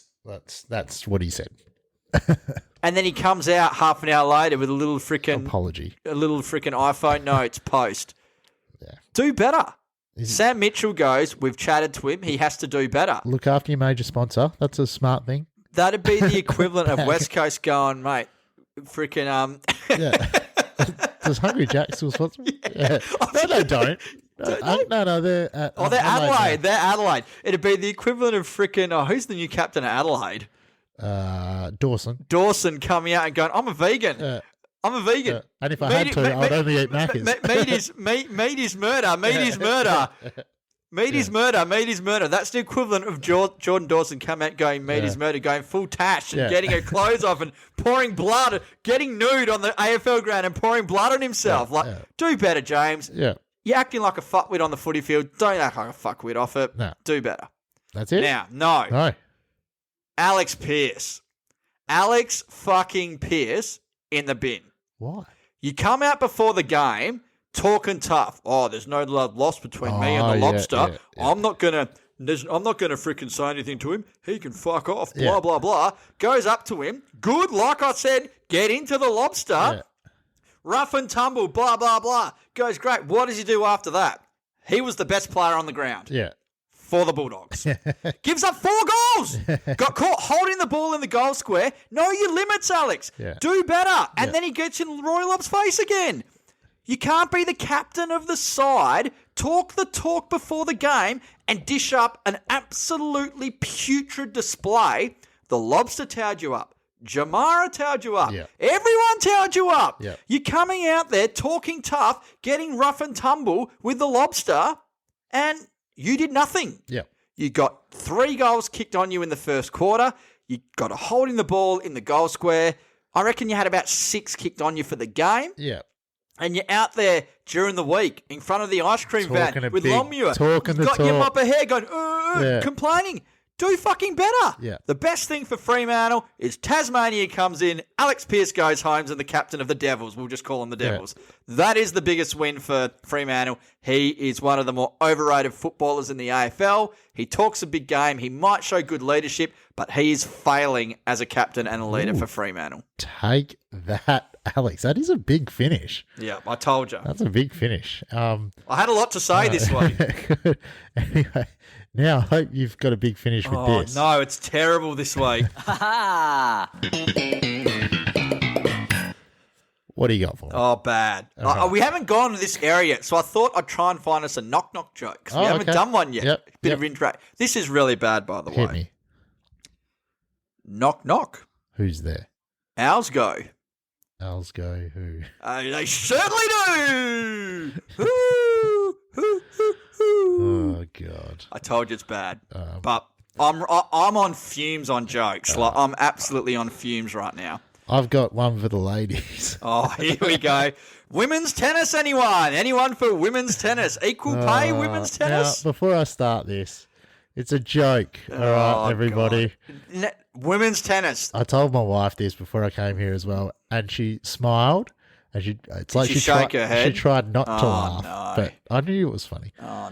That's what he said. And then he comes out half an hour later with a little freaking Apology. iPhone notes post. Yeah. Do better. Is it- Sam Mitchell goes, we've chatted to him, he has to do better. Look after your major sponsor. That's a smart thing. That'd be the equivalent of West Coast going, mate, freaking Yeah. Does Hungry Jack still sponsor? Yeah. No, they don't. No, they're at they're Adelaide. They're Adelaide. It'd be the equivalent of freaking who's the new captain of Adelaide? Dawson. Dawson coming out and going, I'm a vegan. I'm a vegan. And if I had to, I'd only eat Macca's. Meat is murder. Meat is murder. Meat is murder. Meat is murder. That's the equivalent of Jordan Dawson come out going meat is murder, going full tash and getting her clothes off and pouring blood, getting nude on the AFL ground and pouring blood on himself. Do better, James. Yeah. You're acting like a fuckwit on the footy field. Don't act like a fuckwit off it. No. Do better. That's it? Now, no. No. Alex Pearce. Alex fucking Pearce in the bin. Why? You come out before the game talking tough. Oh, there's no love lost between me and the lobster. yeah. I'm not gonna freaking say anything to him. He can fuck off. Blah blah blah. Goes up to him. Good, like I said, get into the lobster. Yeah. Rough and tumble. Blah blah blah. Goes great. What does he do after that? He was the best player on the ground. Yeah. For the Bulldogs. Gives up 4 goals. Got caught holding the ball in the goal square. Know your limits, Alex. Yeah. Do better. And then he gets in Roy Lobb's face again. You can't be the captain of the side, talk the talk before the game, and dish up an absolutely putrid display. The Lobster towed you up. Jamara towed you up. Yeah. Everyone towed you up. Yeah. You're coming out there talking tough, getting rough and tumble with the Lobster, and you did nothing. Yeah. You got 3 goals kicked on you in the first quarter. You got a holding the ball in the goal square. I reckon you had about 6 kicked on you for the game. Yeah. And you're out there during the week in front of the ice cream Talking van a with big- Longmuir. talking You've the got your talk. mop of hair going, complaining. do fucking better. Yeah. The best thing for Fremantle is Tasmania comes in, Alex Pearce goes home and the captain of the Devils. We'll just call him the Devils. Yeah. That is the biggest win for Fremantle. He is one of the more overrated footballers in the AFL. He talks a big game. He might show good leadership, but he is failing as a captain and a leader for Fremantle. Take that, Alex. That is a big finish. Yeah, I told you. That's a big finish. I had a lot to say this week. Anyway, now I hope you've got a big finish with this. Oh, no, it's terrible this week. What do you got for me? Oh, bad. Okay. We haven't gone to this area yet, so I thought I'd try and find us a knock-knock joke, because we haven't done one yet. Yep. Bit of interact. This is really bad, by the way. Hit me. Knock-knock. Who's there? Owls go. Owls go who? They certainly do! Oh, God. I told you it's bad. But I'm on fumes on jokes. Like, I'm absolutely on fumes right now. I've got one for the ladies. Oh, here we go. Women's tennis, anyone? Anyone for women's tennis? Equal pay women's tennis? Now, before I start this, it's a joke. All right, everybody. Women's tennis. I told my wife this before I came here as well, and she smiled. And it's like she shake her head? She tried not to laugh, no. but I knew it was funny. Oh,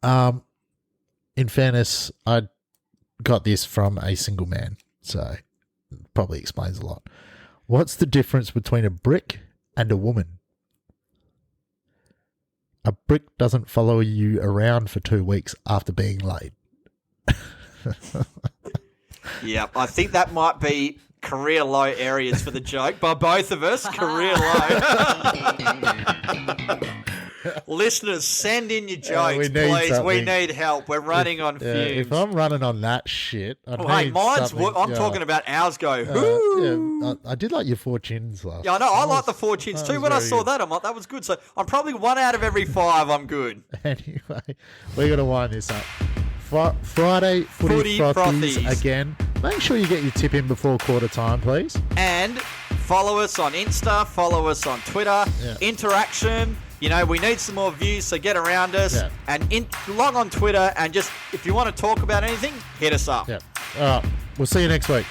no. In fairness, I got this from a single man, so it probably explains a lot. What's the difference between a brick and a woman? A brick doesn't follow you around for 2 weeks after being laid. Yeah, I think that might be career low areas for the joke by both of us. Career low. Listeners, send in your jokes, please. Something. We need help. We're running on fumes. If I'm running on that shit, I'm talking about ours go. I did like your 4 chins last. Yeah, I know. I like the 4 chins too. When I saw that, I'm like, that was good. So I'm probably 1 out of every 5. I'm good. Anyway, we're going to wind this up. Friday footy frothies again. Make sure you get your tip in before quarter time, please. And follow us on Insta, follow us on Twitter. Yeah. Interaction. You know, we need some more views, so get around us. Yeah. And log on Twitter, and just, if you want to talk about anything, hit us up. Yeah. All right. We'll see you next week.